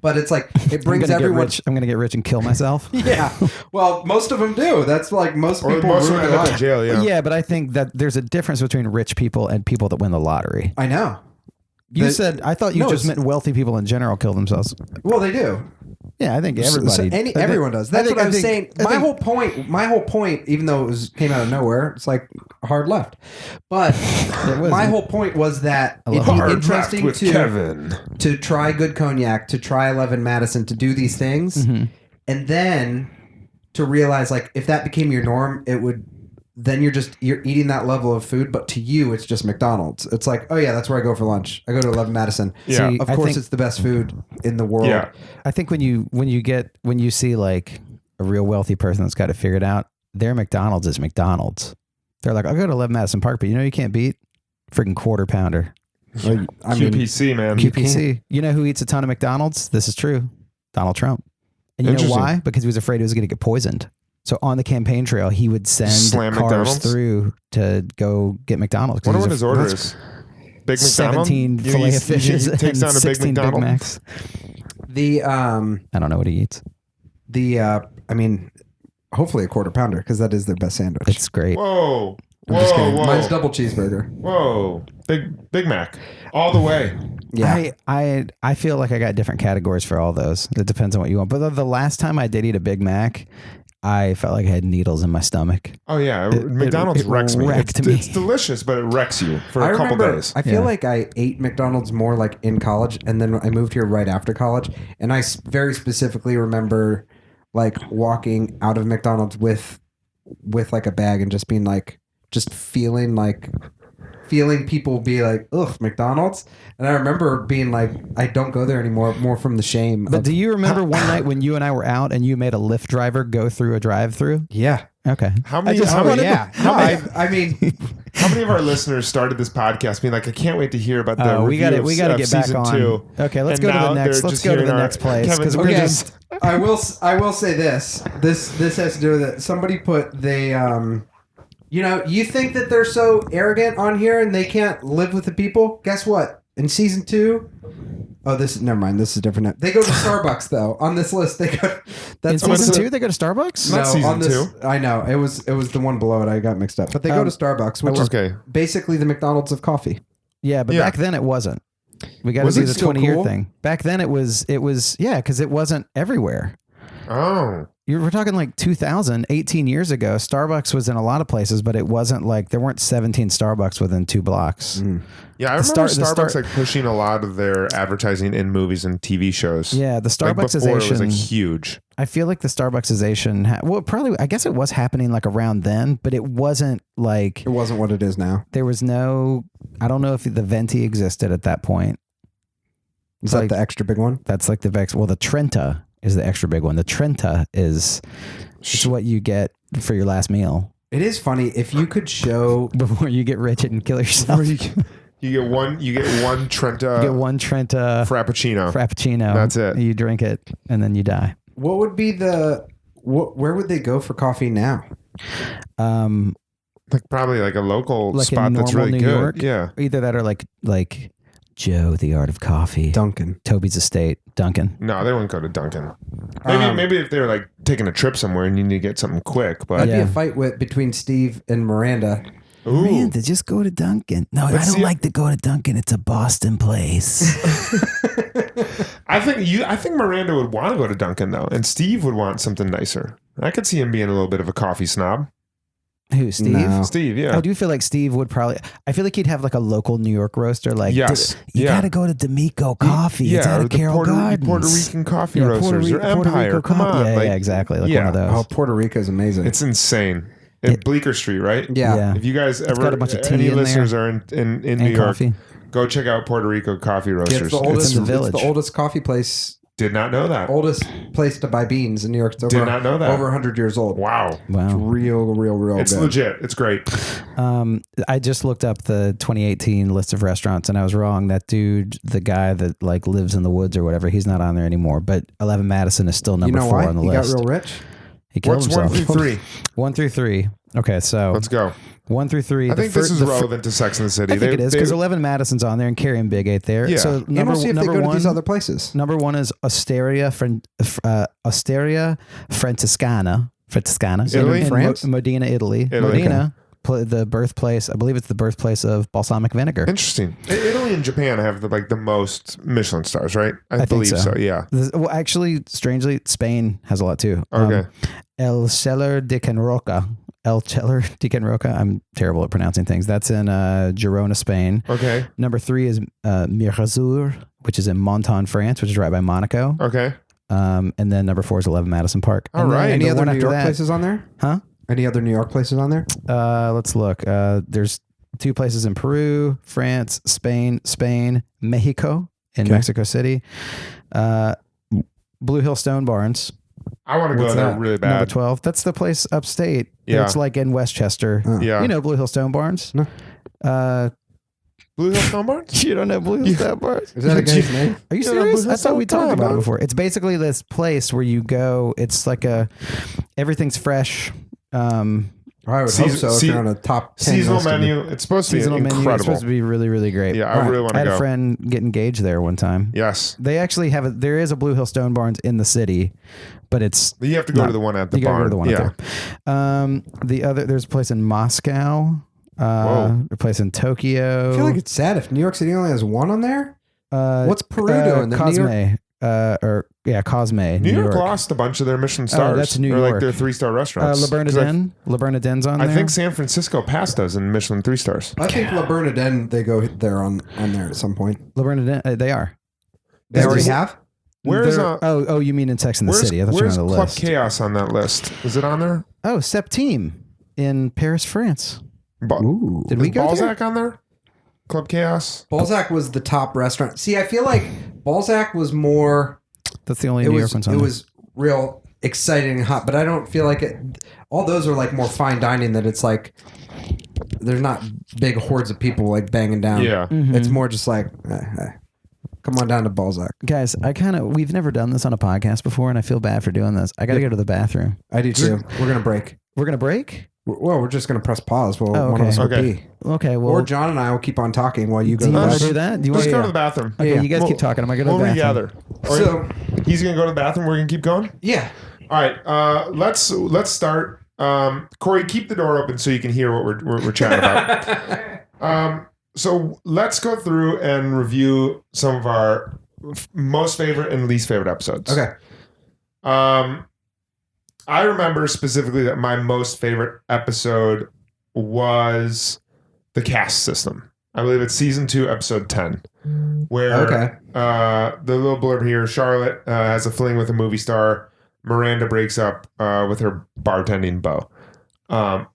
but it's like it brings everyone. I'm going to get rich and kill myself. Yeah. Well, most of them do. That's like most Or people most of ruin them their end up in life. jail, yeah. Yeah, but I think that there's a difference between rich people and people that win the lottery. I know. I thought you No, just it's- meant wealthy people in general kill themselves. Well, they do. Yeah, I think everybody. Everyone does. That's what I was saying. My whole point, even though came out of nowhere, it's like hard left. But my whole point was that it'd be interesting with Kevin. to try good cognac, to try 11 Madison, to do these things, and then to realize like if that became your norm, it would. Then you're eating that level of food, but to you, it's just McDonald's. It's like, oh yeah, that's where I go for lunch. I go to 11 Madison. Yeah. Of course, it's the best food in the world. Yeah. I think when you see like a real wealthy person that's got it figured out, their McDonald's is McDonald's. They're like, I'll go to 11 Madison Park, but you can't beat freaking Quarter Pounder. I mean, QPC, man. QPC. You know who eats a ton of McDonald's? This is true. Donald Trump. And you know Interesting. why? Because he was afraid he was going to get poisoned. So on the campaign trail, he would send Slam cars McDonald's? through to go get McDonald's. Wonder what his order is. Big McDonald's? 17 filet of fishes He takes and down a Big 16 Big McDonald's. Macs. I don't know what he eats. Hopefully a Quarter Pounder because that is their best sandwich. It's great. Whoa. I'm just kidding. Whoa. Mine's double cheeseburger. Whoa. Big Mac. All the way. Yeah. I feel like I got different categories for all those. It depends on what you want. But the last time I did eat a Big Mac, I felt like I had needles in my stomach. Oh yeah, McDonald's it wrecks me. wrecked me. It's delicious, but it wrecks you for a couple days. I feel like I ate McDonald's more like in college, and then I moved here right after college, and I very specifically remember like walking out of McDonald's with like a bag and just being like, just feeling feeling people be like, ugh, McDonald's. And I remember being like, I don't go there anymore, more from the shame. But do you remember one night when you and I were out and you made a Lyft driver go through a drive-through? Yeah. Okay. How many? I mean, how many of our listeners started this podcast being like, I can't wait to hear about the review we got to get back season on. 2. Okay, let's go to the next. Let's go to the next place because we're just. I will say this. This has to do with it. Somebody put you think that they're so arrogant on here and they can't live with the people? Guess what? In season 2. Oh, never mind. This is different. They go to Starbucks though. On this list, they go. That's in season 2. They go to Starbucks. Not season on this, 2. I know it was the one below it. I got mixed up. But they go to Starbucks, which is basically the McDonald's of coffee. Yeah, but back then it wasn't. We got to do the 20-year thing. Back then it was because it wasn't everywhere. Oh. We're talking like 2000, 18 years ago. Starbucks was in a lot of places, but it wasn't like there weren't 17 Starbucks within 2 blocks. Mm. Yeah, I remember Starbucks like pushing a lot of their advertising in movies and TV shows. Yeah, the Starbucksization like before it was like huge. I feel like the Starbucksization, probably, I guess it was happening like around then, but it wasn't like... It wasn't what it is now. There was no... I don't know if the Venti existed at that point. Is that the extra big one? That's like the Trenta is the extra big one. The Trenta is what you get for your last meal. It is funny if you could show before you get rich and kill yourself. You get one Trenta. You get one Trenta Frappuccino. That's it. You drink it and then you die. What would be where would they go for coffee now? Like probably like a local like spot that's really New good. York. Yeah. Either that or like Joe, the Art of Coffee. Duncan. Toby's Estate. Duncan. No, they wouldn't go to Duncan. Maybe if they were like taking a trip somewhere and you need to get something quick. But that'd be a fight between Steve and Miranda. Ooh. Miranda, just go to Duncan. No, I don't like to go to Duncan. It's a Boston place. I think Miranda would want to go to Duncan though, and Steve would want something nicer. I could see him being a little bit of a coffee snob. Who, Steve? No. Steve, yeah. I do feel like Steve would probably... I feel like he'd have like a local New York roaster. Like, yes. You got to go to D'Amico Coffee. It's out of Carroll Gardens. Puerto Rican coffee roasters or Empire. Come on. Yeah, exactly. Like one of those. Oh, Puerto Rico is amazing. It's insane. In Bleecker Street, right? Yeah. If you guys ever... got a bunch of tea any in listeners there. are in New York, coffee. Go check out Puerto Rico Coffee Roasters. It's in the village. It's the oldest coffee place. Did not know that. Oldest place to buy beans in New York. It's Did not know that. Over 100 years old. Wow. It's real It's good. legit. It's great. I just looked up the 2018 list of restaurants and I was wrong. That dude, the guy that like lives in the woods or whatever, he's not on there anymore. But 11 Madison is still number 4 on the list. He got real rich? He killed What's himself. 1 through 3? 1 through 3. Okay, so let's go. 1 through 3. I think this is relevant to Sex and the City. I think it is because 11 Madison's on there and Carrie and Big ate there. Yeah. So We'll see if they go to these other places. Number 1 is Osteria Francescana. Italy? in France? Modena, Italy. Modena, the birthplace. I believe it's the birthplace of balsamic vinegar. Interesting. Italy and Japan have the most Michelin stars, right? I believe so. Yeah. Well, actually, strangely, Spain has a lot too. Okay. El Celler de Can Roca. I'm terrible at pronouncing things. That's in Girona, Spain. Okay. Number 3 is Mirezour, which is in Monton, France, which is right by Monaco. Okay. And then number 4 is 11 Madison Park. All right. Any other New York places on there? Huh? Any other New York places on there? Let's look. There's 2 places in Peru, France, Spain, Mexico, in Mexico City. Blue Hill Stone Barns. I want to go there really bad. Number 12. That's the place upstate. Yeah. It's like in Westchester. Yeah. You know Blue Hill Stone Barns? No. Blue Hill Stone Barns? You don't know Blue Hill Stone Barns? Is that a guy's name? Are you Yeah, serious? Blue Hill I thought we Stone talked about it Barns. before. It's basically this place where you go. It's like everything's fresh. I would hope so. If you're on a top 10 seasonal list. menu. It's supposed to be incredible. It's supposed to be really, really great. Yeah, I really want to I had go. a friend get engaged there one time. Yes. They actually have there is a Blue Hill Stone Barns in the city, but it's You have to go to the one at the you barn. gotta go to the one up there. There's a place in Moscow, a place in Tokyo. I feel like it's sad if New York City only has one on there. What's Peru doing? The Cosme, New York- Cosme. New York lost a bunch of their Michelin stars. That's New or like York. their 3-star restaurants. Le Bernardin. On there. I think San Francisco passed us in Michelin 3 stars. I think La Bernardin, they go there on there at some point. Le Bernardin, they are. They already have? Where's oh, you mean in Sex and the City? I thought you were where's on the Club list. Chaos on that list? Is it on there? Oh, Septime in Paris, France. Ooh. Did we go Balzac on there? Club Chaos? Balzac was the top restaurant. See, I feel like Balzac was more. That's the only New York one's on It there. was real exciting and hot, but I don't feel like it. All those are like more fine dining. That it's like there's not big hordes of people like banging down. Yeah. It's more just like, come on down to Balzac. Guys, we've never done this on a podcast before, and I feel bad for doing this. I got to go to the bathroom. I do too. We're gonna break. We're going to break? Well, we're just gonna press pause. Well, Oh, one of okay. us will Okay. pee. Okay, well. Or John and I will keep on talking while you go. do to you the want to bathroom. do that? Do you Let's want go to the bathroom. Okay, Yeah. you guys keep talking. I'm going to go to We'll the bathroom. regather. Or So he's going to go to the bathroom. We're going to keep going. yeah, All right. Let's start. Cory, keep the door open so you can hear what we're chatting about. So let's go through and review some of our most favorite and least favorite episodes. okay. I remember specifically that my most favorite episode was the cast system. I believe it's season 2, episode 10, where Okay. the little blurb here: Charlotte has a fling with a movie star. Miranda breaks up with her bartending beau.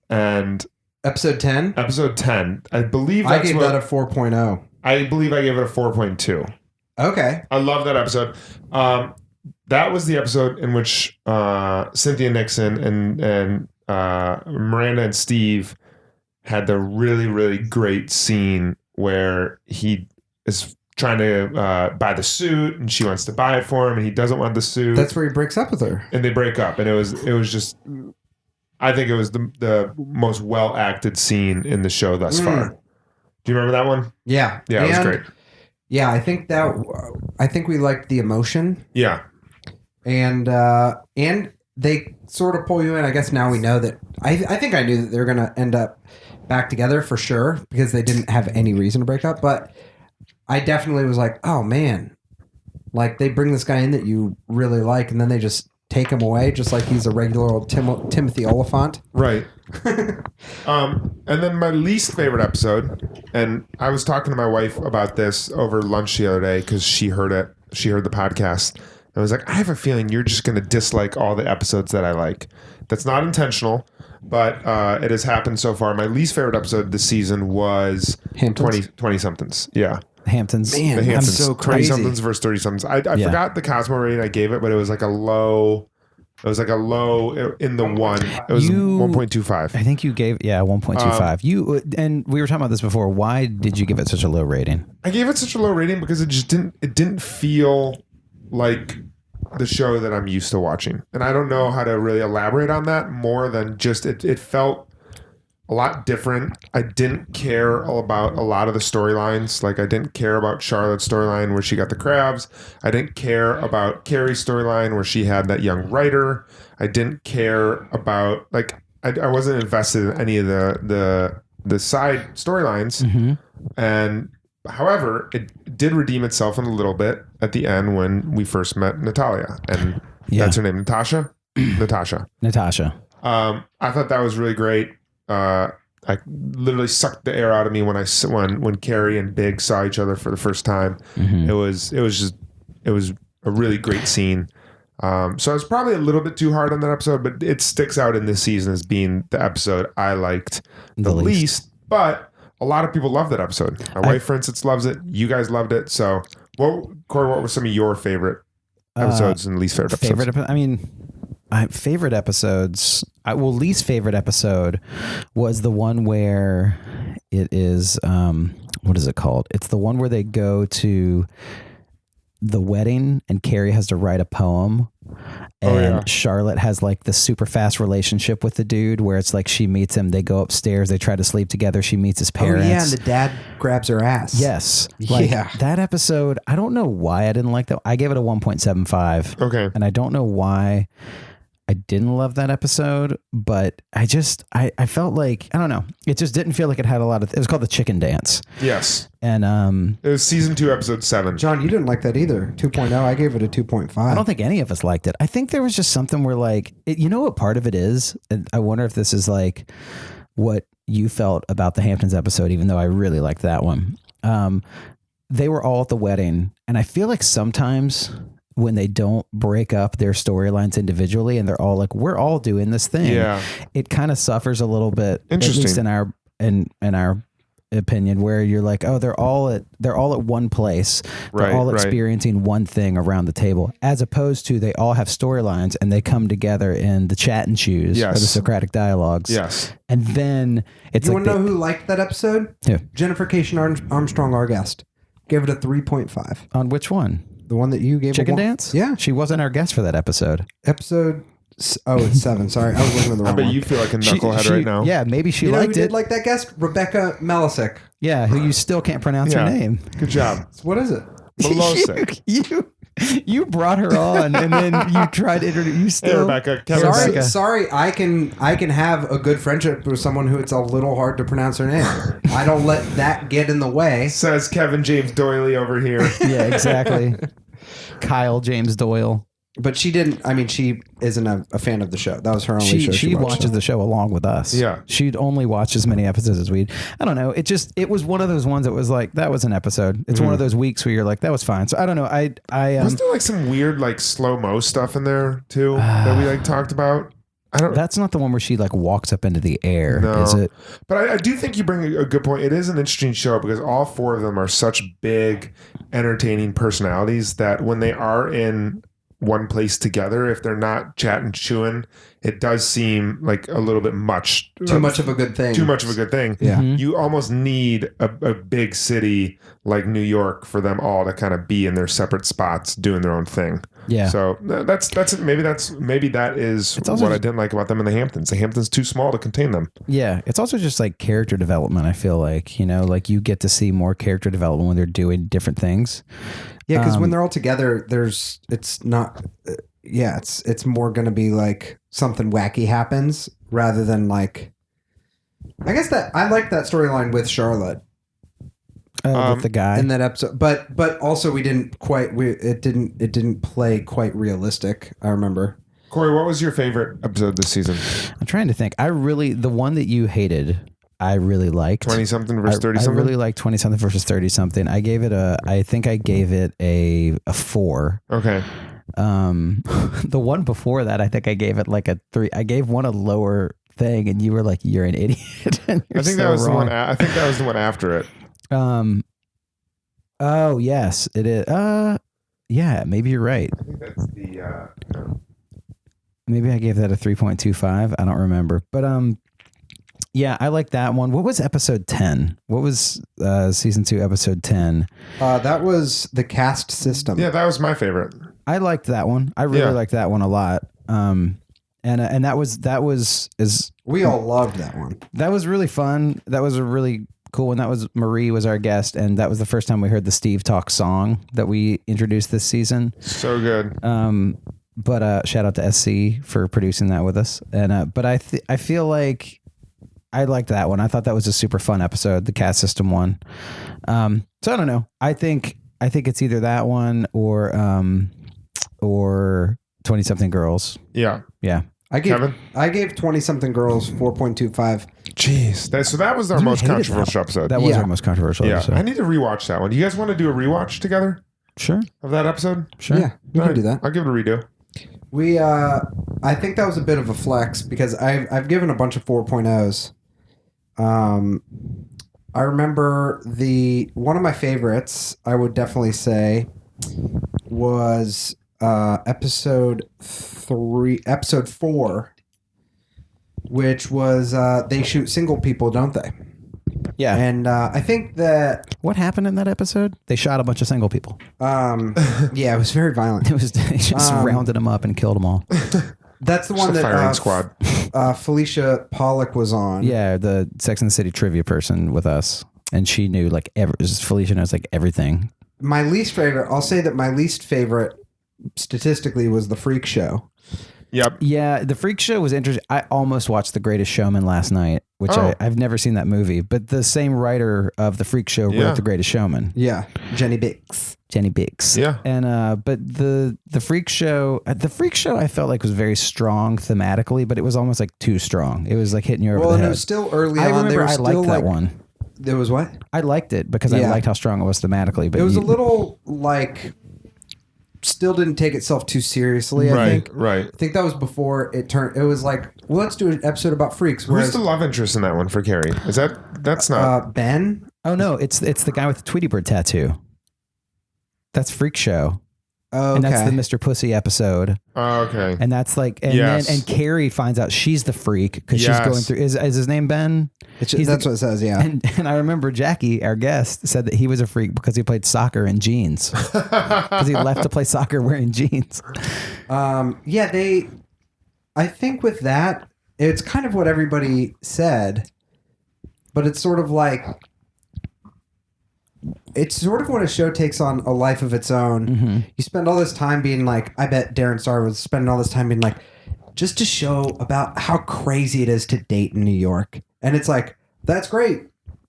And Episode 10. episode 10, I believe I that's gave what, that a 4.0. I believe I gave it a 4.2. Okay. I love that episode. That was the episode in which Cynthia Nixon and Miranda and Steve had the really, really great scene where he is trying to buy the suit and she wants to buy it for him and he doesn't want the suit. That's where he breaks up with her. And they break up, and it was just, I think it was the most well acted scene in the show thus far. Do you remember that one? Yeah. Yeah, it was great. Yeah, I think we liked the emotion, Yeah, and they sort of pull you in. I guess now we know that. I think I knew that they were going to end up back together for sure because they didn't have any reason to break up. But I definitely was like, oh man, like they bring this guy in that you really like, and then they just take him away, just like he's a regular old Timothy Oliphant. right. And then my least favorite episode, and I was talking to my wife about this over lunch the other day because she heard it. She heard the podcast. I was like, I have a feeling you're just going to dislike all the episodes that I like. That's not intentional, but it has happened so far. My least favorite episode this season was Hamptons? 20 somethings. Yeah. Hamptons. Man, The Hamptons. I'm so 20 crazy. somethings versus 30 somethings. I Yeah. forgot the Cosmo rating I gave it, but it was like a low. It was like a low in the one. It was 1.25. I think you gave 1.25. You and we were talking about this before. Why did you give it such a low rating? I gave it such a low rating because it just didn't feel like the show that I'm used to watching. And I don't know how to really elaborate on that more than just it felt a lot different. I didn't care about a lot of the storylines. Like I didn't care about Charlotte's storyline where she got the crabs. I didn't care about Carrie's storyline where she had that young writer. I didn't care about I wasn't invested in any of the side storylines. And however, it did redeem itself in a little bit at the end when we first met Natalia, and that's her name, Natasha. Natasha. I thought that was really great. I literally sucked the air out of me when Carrie and Big saw each other for the first time. It was a really great scene. So I was probably a little bit too hard on that episode, but it sticks out in this season as being the episode I liked the least. But a lot of people love that episode. My wife, for instance, loves it. You guys loved it. So, Cory, what were some of your favorite episodes and least favorite episodes? Favorite episodes. Least favorite episode was the one where it is. What is it called? It's the one where they go to the wedding and Carrie has to write a poem. And Charlotte has like the super fast relationship with the dude where it's like she meets him, they go upstairs, they try to sleep together, she meets his parents. Oh yeah, and the dad grabs her ass. Yes. That episode, I don't know why I didn't like that. I gave it a 1.75. Okay. And I don't know why I didn't love that episode, but I felt like, I don't know. It just didn't feel like it had a lot of, it was called The Chicken Dance. Yes. And it was season 2, episode 7. John, you didn't like that either. 2.0. I gave it a 2.5. I don't think any of us liked it. I think there was just something where like, you know what part of it is? And I wonder if this is like what you felt about the Hamptons episode, even though I really liked that one. They were all at the wedding. And I feel like sometimes when they don't break up their storylines individually and they're all like, we're all doing this thing. Yeah. It kind of suffers a little bit, at Interesting. least in our opinion, where you're like, oh, they're all at one place. They're Right, all right. experiencing one thing around the table, as opposed to they all have storylines and they come together in the chat and choose or the Yes. Socratic dialogues. Yes. And then it's You like want to know who liked that episode? Who? Jennifer Cation Armstrong, our guest, gave it a 3.5. on which one? The one that you gave Chicken a one? Dance? Yeah. She wasn't our guest for that episode. Episode. Oh, it's 7. Sorry, I was looking at the I wrong bet one. you feel like a knucklehead right now. Yeah, maybe she You know who liked did it. like that guest? Rebecca Melisic. Yeah, who you still can't pronounce her name. Good job. What is it? Melosic. You brought her on, and then you tried to introduce. You still, Hey, Rebecca. Kevin Sorry, Rebecca. sorry. I can have a good friendship with someone who it's a little hard to pronounce her name. I don't let that get in the way. says Kevin James Doyle over here. Yeah, exactly. Kyle James Doyle. But she didn't. I mean, she isn't a fan of the show. That was her only show. She watched. watches the show along with us. Yeah. She'd only watch as many episodes as we'd. I don't know. It was one of those ones that was like, that was an episode. It's one of those weeks where you're like, that was fine. So I don't know. Wasn't there like some weird like slow-mo stuff in there too that we like talked about? I don't. That's not the one where she like walks up into the air, No. is it? But I do think you bring a good point. It is an interesting show because all 4 of them are such big, entertaining personalities that when they are in one place together, if they're not chatting, chewing, it does seem like a little bit much. Too much of a good thing. Too much of a good thing. Yeah. You almost need a big city like New York for them all to kind of be in their separate spots doing their own thing. Yeah. So that's maybe that is also what I just- didn't like about them in the Hamptons. The Hamptons too small to contain them. Yeah, it's also just like character development. I feel like, like you get to see more character development when they're doing different things. Yeah, because when they're all together, it's not. It's more going to be like something wacky happens rather than like. I guess that I like that storyline with Charlotte With the guy. in that episode, but also we didn't quite. It didn't play quite realistic. I remember. Corey, what was your favorite episode this season? I'm trying to think. The one that you hated, I really liked. 20-something versus 30-something? I really liked 20-something versus 30-something. I think I gave it a 4. Okay. The one before that, I think I gave it like a 3. I gave one a lower thing, and you were like, "You're an idiot." And I think that was the one. I think that was the one after it. Oh yes, it is. Yeah, maybe you're right. I think that's the. Maybe I gave that a 3.25. I don't remember, but yeah, I like that one. What was episode 10? What was season 2 episode 10? That was the caste system. Yeah, that was my favorite. I liked that one. I really liked that one a lot. And that was We all loved that one. that was really fun. That was a really cool one. That was Marie was our guest, and that was the first time we heard the Steve Talk song that we introduced this season. So good. But shout out to Ess See for producing that with us. And but I feel like I liked that one. I thought that was a super fun episode, the caste system one. So I don't know. I think it's either that one or 20-something girls. Yeah. Yeah. I Kevin? gave 20-something girls 4.25. Jeez. That was our most hated controversial episode. That was Yeah. our most controversial yeah. episode. I need to rewatch that one. Do you guys want to do a rewatch together Sure. of that episode? Sure. Yeah, we can do that. I'll give it a redo. We, I think that was a bit of a flex because I've given a bunch of 4.0s. I remember one of my favorites, I would definitely say, was episode 4, which was they shoot single people, don't they? Yeah. And I think that What happened in that episode? They shot a bunch of single people. yeah, it was very violent. It was they just rounded them up and killed them all. That's the one It's a firing that squad. Felicia Pollock was on. Yeah, the Sex and the City trivia person with us, and she knew like Felicia knows like everything. My least favorite, I'll say that my least favorite statistically was the Freak Show. Yep. Yeah, the Freak Show was interesting. I almost watched The Greatest Showman last night, which Oh. I've never seen that movie, but the same writer of The Freak Show Yeah. wrote The Greatest Showman, Yeah, Jenny Bix. Jenny Bix. Yeah. And but the Freak Show, I felt like was very strong thematically, but it was almost like too strong. It was like hitting you over Well, the and head. it was still early I on. remember They were I still liked that like, one. There was what? I liked it because I Yeah. liked how strong it was thematically. But It was a little like still didn't take itself too seriously. I think. Right. I think that was before it turned. It was like, well, let's do an episode about freaks. Who's Whereas the love interest in that one for Carrie? Is that That's not Ben. Oh no, it's the guy with the Tweety Bird tattoo. That's Freak Show. Oh, and that's the Mr. Pussy episode. Oh, okay. And that's like, and Yes. then Carrie finds out she's the freak because she's going through. Is his name Ben? That's what it says. Yeah. And I remember Jackie, our guest, said that he was a freak because he played soccer in jeans. Because he left to play soccer wearing jeans. Yeah, I think with that, it's kind of what everybody said, but it's sort of like, it's sort of when a show takes on a life of its own. Mm-hmm. You spend all this time being like, I bet Darren Star was spending all this time being like, just to show about how crazy it is to date in New York. And it's like, that's great.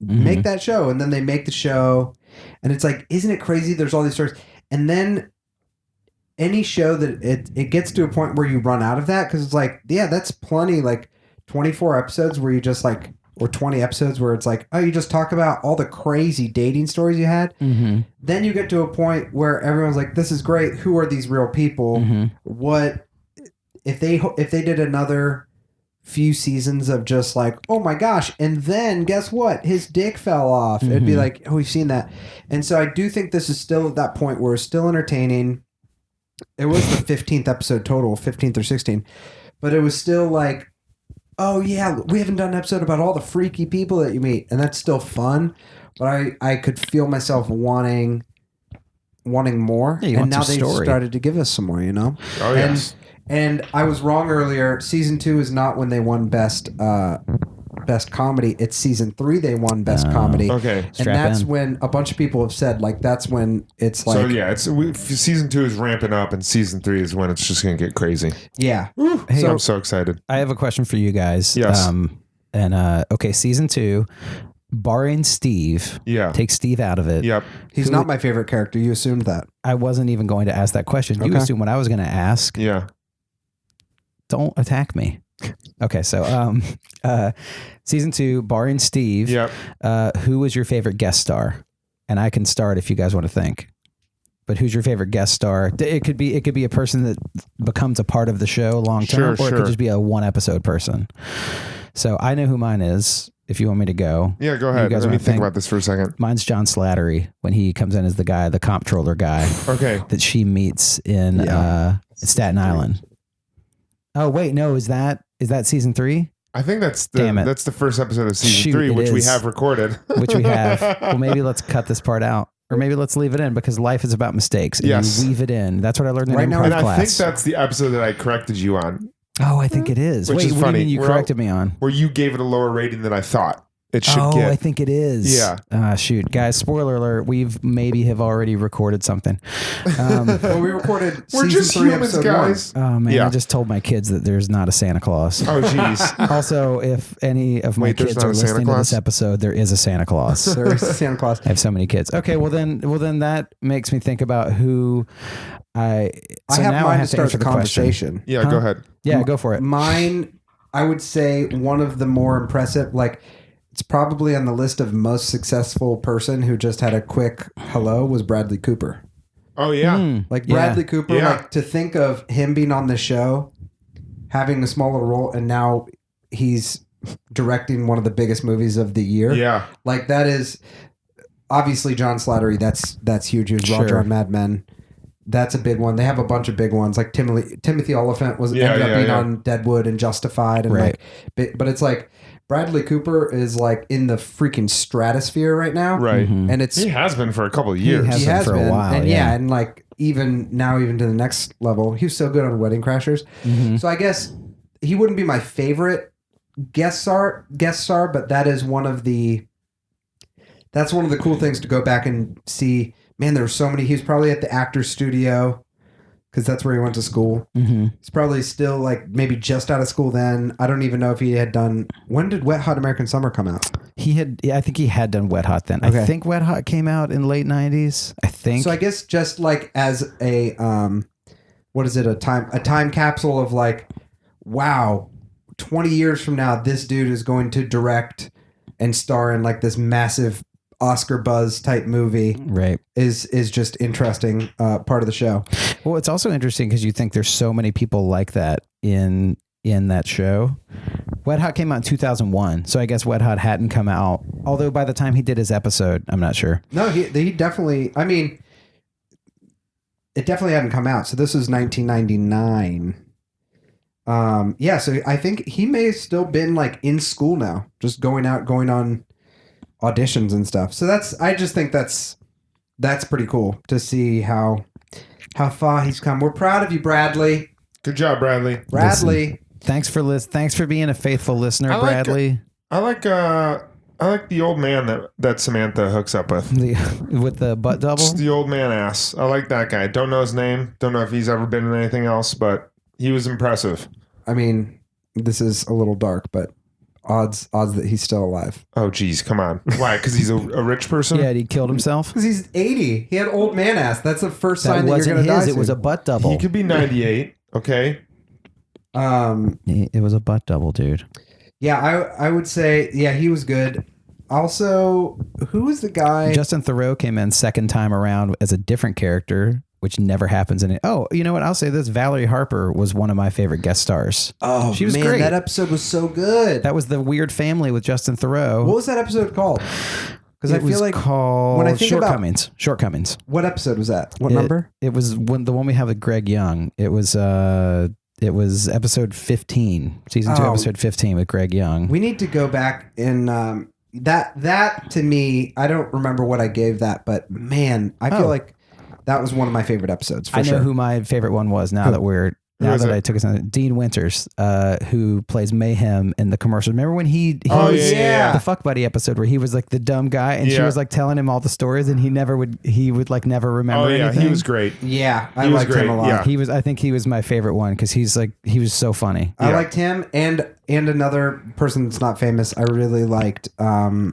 Mm-hmm. Make that show. And then they make the show. And it's like, isn't it crazy? There's all these stories. And then any show that it gets to a point where you run out of that, because it's like, yeah, that's plenty, like 24 episodes where you just like, or 20 episodes where it's like, oh, you just talk about all the crazy dating stories you had. Mm-hmm. Then you get to a point where everyone's like, this is great. Who are these real people? Mm-hmm. What if they did another few seasons of just like, oh my gosh, and then guess what? His dick fell off. Mm-hmm. It'd be like, oh, we've seen that. And so I do think this is still at that point where it's still entertaining. It was the 15th episode total, 15th or 16th, but it was still like, oh yeah, we haven't done an episode about all the freaky people that you meet, and that's still fun. But I could feel myself wanting more, yeah, and now they started to give us some more, you know. Oh yes. And I was wrong earlier. Season 2 is not when they won best comedy. It's season 3 they won best comedy. Okay, and that's when a bunch of people have said like that's when it's like. So yeah, season 2 is ramping up, and season 3 is when it's just going to get crazy. Yeah. Hey, so I'm so excited. I have a question for you guys. Yes. Okay, season 2. Barring Steve, take Steve out of it. Yep. He's not my favorite character. You assumed that. I wasn't even going to ask that question. You assumed what I was going to ask. Yeah. Don't attack me. Okay, so season 2, barring Steve, who was your favorite guest star? And I can start if you guys want to think. But who's your favorite guest star? It could be a person that becomes a part of the show long term, or it could just be a one episode person. So I know who mine is. If you want me to go. Yeah, go ahead. Let me think about this for a second. Mine's John Slattery when he comes in as the guy, the comptroller guy. Okay. That she meets in Staten Island. Oh wait, no, is that season 3? I think that's the first episode of season 3, which we have recorded. Which we have. Well, maybe let's cut this part out. Or maybe let's leave it in because life is about mistakes. And you weave it in. That's what I learned in improv class. And I think that's the episode that I corrected you on. Oh, I think it is. Which is what funny. Do you mean you corrected me on? Where you gave it a lower rating than I thought it should get. Oh, I think it is. Yeah. Shoot. Guys, spoiler alert. Maybe have already recorded something. Well, we recorded We're season just 3, humans, episode guys. 1. Oh, man. I just told my kids that there's not a Santa Claus. Oh, jeez. Also, if any of my kids are listening to this episode, there is a Santa Claus. There is a Santa Claus. I have so many kids. Okay, well then that makes me think about who I have mine to start the conversation. Yeah, go ahead. Yeah, go for it. Mine, I would say one of the more impressive, like it's probably on the list of most successful person who just had a quick hello was Bradley Cooper. Oh yeah. Like Bradley Cooper, like to think of him being on the show, having a smaller role, and now he's directing one of the biggest movies of the year. Yeah. Like that is obviously Jon Slattery. That's huge. He was Roger on Mad Men. That's a big one. They have a bunch of big ones. Like Timothy Olyphant ended up being on Deadwood and Justified, and but it's like Bradley Cooper is like in the freaking stratosphere right now, right? Mm-hmm. And he has been for a couple of years. He has been for a while, and and like even to the next level. He was so good on Wedding Crashers. Mm-hmm. So I guess he wouldn't be my favorite guest star, but that is one of the cool things to go back and see. Man, there were so many. He was probably at the Actors Studio because that's where he went to school. Mm-hmm. He's probably still like maybe just out of school then. I don't even know if he had done. When did Wet Hot American Summer come out? I think he had done Wet Hot then. Okay. I think Wet Hot came out in late 90s. I think. So I guess just like as a what is it? A time capsule of like, wow, 20 years from now, this dude is going to direct and star in like this massive Oscar buzz type movie, right? Is just interesting part of the show. Well, it's also interesting because you think there's so many people like that in in that show. Wet Hot came out in 2001, so I guess Wet Hot hadn't come out. Although by the time he did his episode, I'm not sure. No, he definitely. I mean, it definitely hadn't come out. So this was 1999. Yeah, so I think he may have still been like in school now, just going on auditions and stuff. So I just think that's pretty cool to see how far he's come. We're proud of you, Bradley. Good job, Bradley. Bradley. Listen, thanks for being a faithful listener, Bradley. I like the old man that Samantha hooks up with. With the butt double? Just the old man ass. I like that guy. Don't know his name. Don't know if he's ever been in anything else, but he was impressive. I mean, this is a little dark, but odds that he's still alive. Oh, geez, come on. Why? Because he's a rich person? Yeah, he killed himself. Because he's 80. He had old man ass. That's the first sign that you're going to die. It was a butt double. He could be 98. Okay. It was a butt double, dude. Yeah, I would say, yeah, he was good. Also, who was the guy? Justin Theroux came in second time around as a different character, which never happens in it. Oh, you know what? I'll say this. Valerie Harper was one of my favorite guest stars. Oh, she was man, great. That episode was so good. That was the Weird Family with Justin Theroux. What was that episode called? Because I feel like called when I think Shortcomings. Shortcomings. What episode was that? What number? It was the one we have with Greg Young. It was episode 15, season 2, episode 15 with Greg Young. We need to go back and that to me, I don't remember what I gave that, but man, I feel like that was one of my favorite episodes. I know who my favorite one was. Now that I took us on Dean Winters, who plays Mayhem in the commercials. Remember when he was the Fuck Buddy episode where he was like the dumb guy and she was like telling him all the stories and he would like never remember anything. He was great. Yeah, I liked him a lot. Yeah. I think he was my favorite one because he was so funny. I liked him and another person that's not famous. I really liked the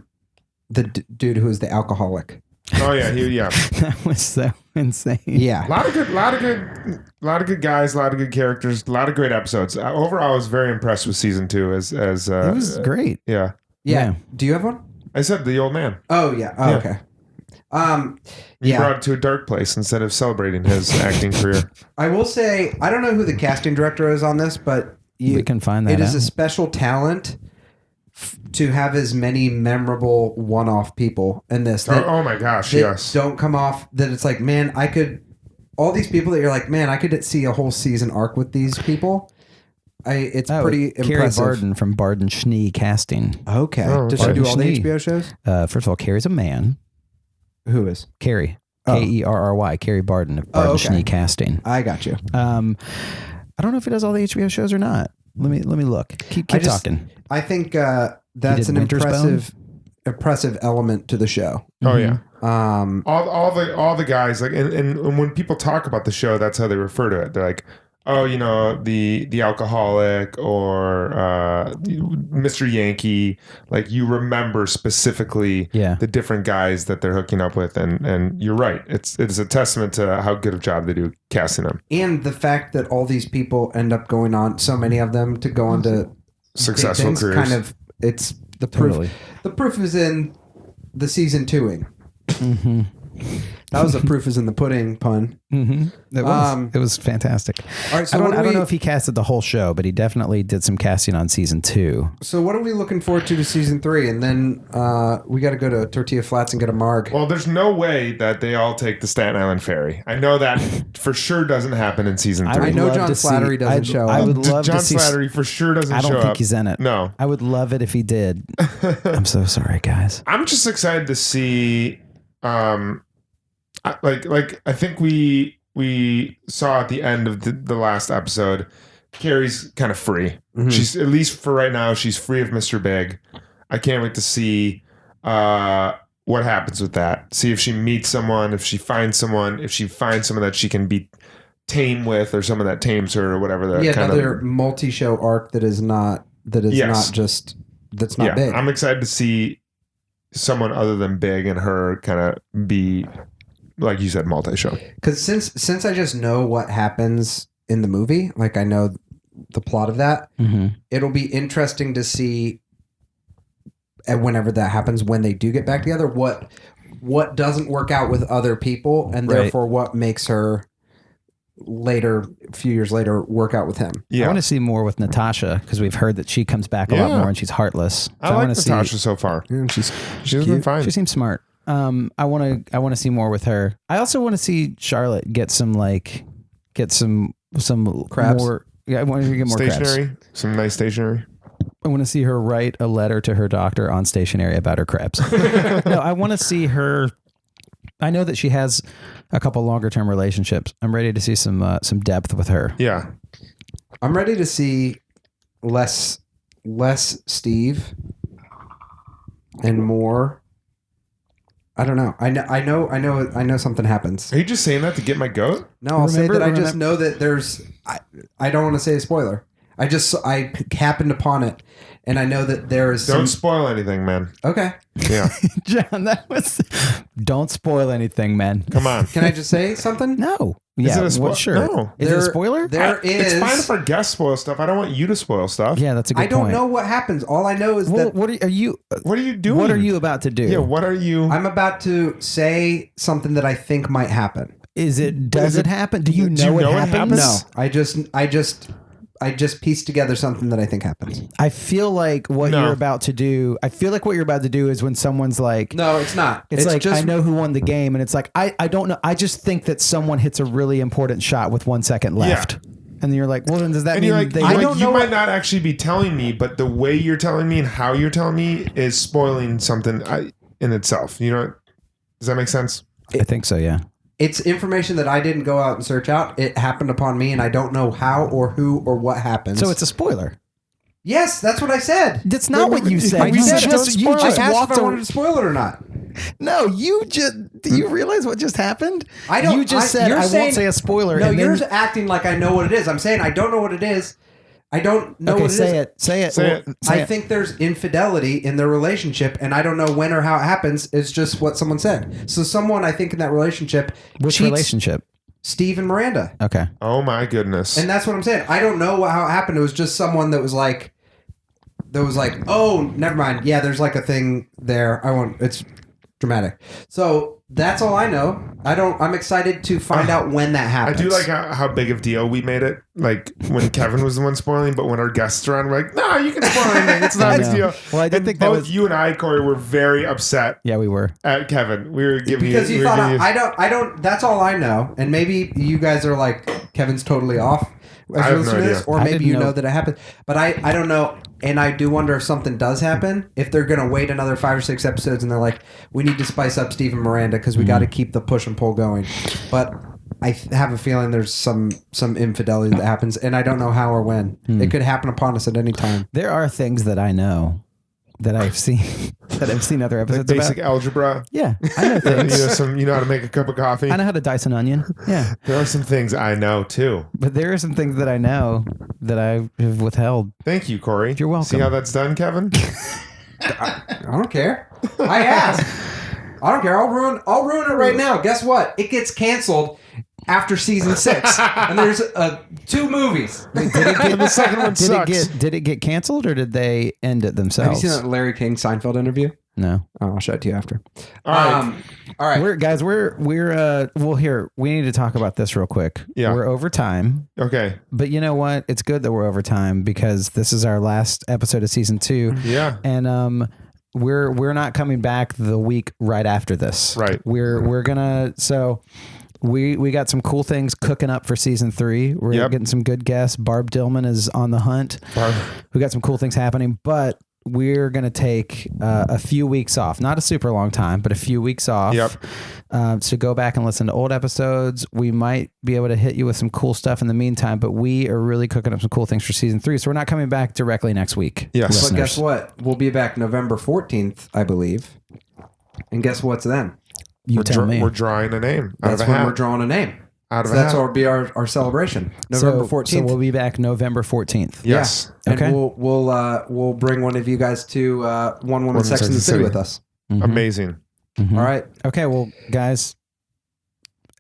dude who was the alcoholic. Oh yeah, That was so insane. Yeah, a lot of good guys, a lot of good characters, a lot of great episodes. Overall, I was very impressed with season 2. It was great. Yeah. Do you have one? I said the old man. Oh yeah. Oh, okay. He brought it to a dark place instead of celebrating his acting career. I will say I don't know who the casting director is on this, but we can find that. It is a special talent to have as many memorable one-off people in this. Oh my gosh, yes. Don't come off that it's like, man, all these people that you're like, man, I could see a whole season arc with these people. It's pretty Carrie impressive. Barden from Barden Schnee Casting. Okay. Does she do all the HBO shows? First of all, Carrie's a man. Who is? Carrie. Kerry. Carrie Barden of Barden Schnee Casting. I got you. I don't know if he does all the HBO shows or not. Let me look. Keep talking. I think that's an impressive element to the show. Oh yeah. All the guys like and when people talk about the show, that's how they refer to it. They're like, oh, you know, the alcoholic or Mr. Yankee. Like you remember specifically the different guys that they're hooking up with, and you're right. It's a testament to how good a job they do casting them. And the fact that all these people end up going on, so many of them to go on to successful careers. Kind of, it's the proof. Totally. The proof is in the season 2ing. Mm-hmm. That was the proof is in the pudding pun. Mm-hmm. It was fantastic. All right, so I don't know if he casted the whole show, but he definitely did some casting on season 2. So what are we looking forward to season 3? And then we got to go to Tortilla Flats and get a marg. Well, there's no way that they all take the Staten Island ferry. I know that for sure doesn't happen in season 3. I know John Slattery doesn't show up. I would love John to see. Slattery for sure doesn't show up. I don't think he's in it. No. I would love it if he did. I'm so sorry, guys. I'm just excited to see. I think we saw at the end of the last episode, Carrie's kind of free. Mm-hmm. She's, at least for right now, she's free of Mr. Big. I can't wait to see what happens with that. See if she meets someone, if she finds someone that she can be tame with, or someone that tames her, or whatever. Another multi-show arc that's not big. I'm excited to see someone other than Big and her kind of be, like you said, multi-show. Because since I just know what happens in the movie, like I know the plot of that, it'll be interesting to see, and whenever that happens, when they do get back together, what doesn't work out with other people, and therefore what makes her later, a few years later, work out with him. I want to see more with Natasha because we've heard that she comes back a lot more and she's heartless. So I like wanna Natasha so far. Yeah, she's been fine. She seems smart. I want to see more with her. I also want to see Charlotte get some crabs. More, yeah, I want her to get more Stationery, crabs. some nice stationery. I want to see her write a letter to her doctor on stationery about her crabs. No, I want to see her. I know that she has a couple longer term relationships. I'm ready to see some depth with her. Yeah. I'm ready to see less Steve and more. I don't know. I know something happens. Are you just saying that to get my goat? No, I'll say that I just know that there's. I don't want to say a spoiler. I happened upon it, and I know that there is. Don't spoil anything, man. Okay. Yeah. John, don't spoil anything, man. Come on. Can I just say something? No. Is Yeah. it a spoiler? Sure. No. Is it a spoiler? It's fine if our guests spoil stuff. I don't want you to spoil stuff. Yeah, that's a good point. I don't know what happens. All I know is that. What are you? What are you doing? What are you about to do? Yeah. What are you? I'm about to say something that I think might happen. Does it happen? Do you know, know it it happens? happens? No, I just pieced together something that I think happens. I feel like what you're about to do. I feel like what you're about to do is when someone's like, No, it's not. It's like, just, I know who won the game, and it's like, I don't know. I just think that someone hits a really important shot with 1 second left. Yeah. And then you're like, well, then does that And mean you're like, they you might not actually be telling me, but the way you're telling me and how you're telling me is spoiling something in itself. You know, does that make sense? I think so, yeah. It's information that I didn't go out and search out. It happened upon me, and I don't know how or who or what happens. So it's a spoiler. Yes, that's what I said. That's not what you said. I You said just don't spoil it. I asked walked if I away. wanted to spoil it or not. No, do you realize what just happened? I don't. You just said you're I saying, won't say a spoiler. No, and you're then, acting like I know what it is. I'm saying I don't know what it is. I don't know what it is. say it. Say it. I think there's infidelity in their relationship, and I don't know when or how it happens. It's just what someone said. So someone, I think, in that relationship Which cheats relationship? Steve and Miranda. Okay. Oh my goodness. And that's what I'm saying. I don't know how it happened. It was just someone that was like, oh, never mind. Yeah, there's like a thing there. It's dramatic. So that's all I know. I'm excited to find out when that happens. I do like how big of deal we made it. Like when Kevin was the one spoiling, but when our guests are on, we're like, no, you can spoil anything. It's not a big deal. Well, I did think that both was... you and I, Corey, were very upset Yeah, we were. at Kevin. We were giving because you, you thought I don't. That's all I know. And maybe you guys are like, Kevin's totally off. I have no idea. Or I maybe didn't you know. know that it happened. But I don't know. And I do wonder if something does happen, if they're going to wait another 5 or 6 episodes and they're like, we need to spice up Steve and Miranda because we got to keep the push and pull going. But I have a feeling there's some infidelity that happens, and I don't know how or when. It could happen upon us at any time. There are things that I know that I've seen other like episodes basic about. algebra. Yeah, I know things. You know how to make a cup of coffee. I know how to dice an onion. Yeah. There are some things I know too. But there are some things that I know that I have withheld. Thank you, Corey. You're welcome. See how that's done, Kevin? I don't care. I asked. I don't care. I'll ruin it right now. Guess what? It gets canceled after season 6, and there's 2 movies. The second one sucks. Did it get canceled or did they end it Have themselves? you seen that Larry King Seinfeld interview? No. Oh, I'll show it to you after. All right. All right. Well, here, we need to talk about this real quick. Yeah. We're over time, Okay. but you know what? It's good that we're over time because this is our last episode of season 2. Yeah. And we're not coming back the week right after this. Right. We're gonna we got some cool things cooking up for season 3. We're getting some good guests. Barb Dillman is on the hunt. We got some cool things happening, but we're going to take a few weeks off, not a super long time, but a few weeks off. Yep. So go back and listen to old episodes. We might be able to hit you with some cool stuff in the meantime, but we are really cooking up some cool things for season 3. So we're not coming back directly next week. Yes. listeners. But guess what? We'll be back November 14th, I believe. And guess what's then? You tell me. We're drawing a name out That's of a when hat. we're drawing a name. Out of So a that's hat. what will be our celebration. November 14th. So we'll be back November 14th. Yes. Yeah. Okay. And we'll bring one of you guys to One Woman Sex in the City with us. Mhm. Amazing. Mhm. All right. Okay. Well, guys,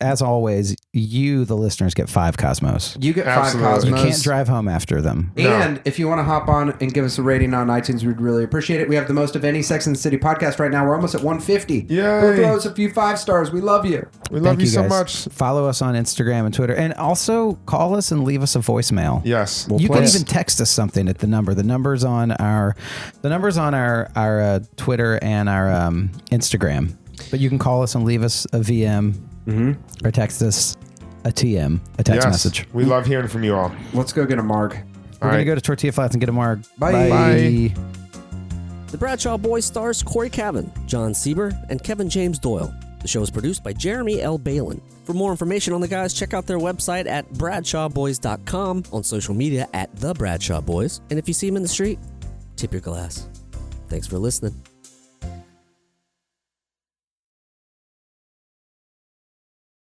as always, you, the listeners, get 5 Cosmos. You get Absolutely. 5 Cosmos. You can't drive home after them. And if you want to hop on and give us a rating on iTunes, we'd really appreciate it. We have the most of any Sex and the City podcast right now. We're almost at 150. Yay. Go throw us a few 5 stars. We love you. We love Thank you so guys. much. Follow us on Instagram and Twitter, and also call us and leave us a voicemail. Yes. You can play even text us something at the number. The number's on our Twitter and our Instagram. But you can call us and leave us a VM or text us a TM, a text message. We love hearing from you all. Let's go get a marg. We're going to go to Tortilla Flats and get a marg. Bye. Bye. The Bradshaw Boys stars Cory Cavin, Jon Sieber, and Kevin James Doyle. The show is produced by Jeremy L. Balon. For more information on the guys, check out their website at bradshawboys.com, on social media at The Bradshaw Boys, and if you see them in the street, tip your glass. Thanks for listening.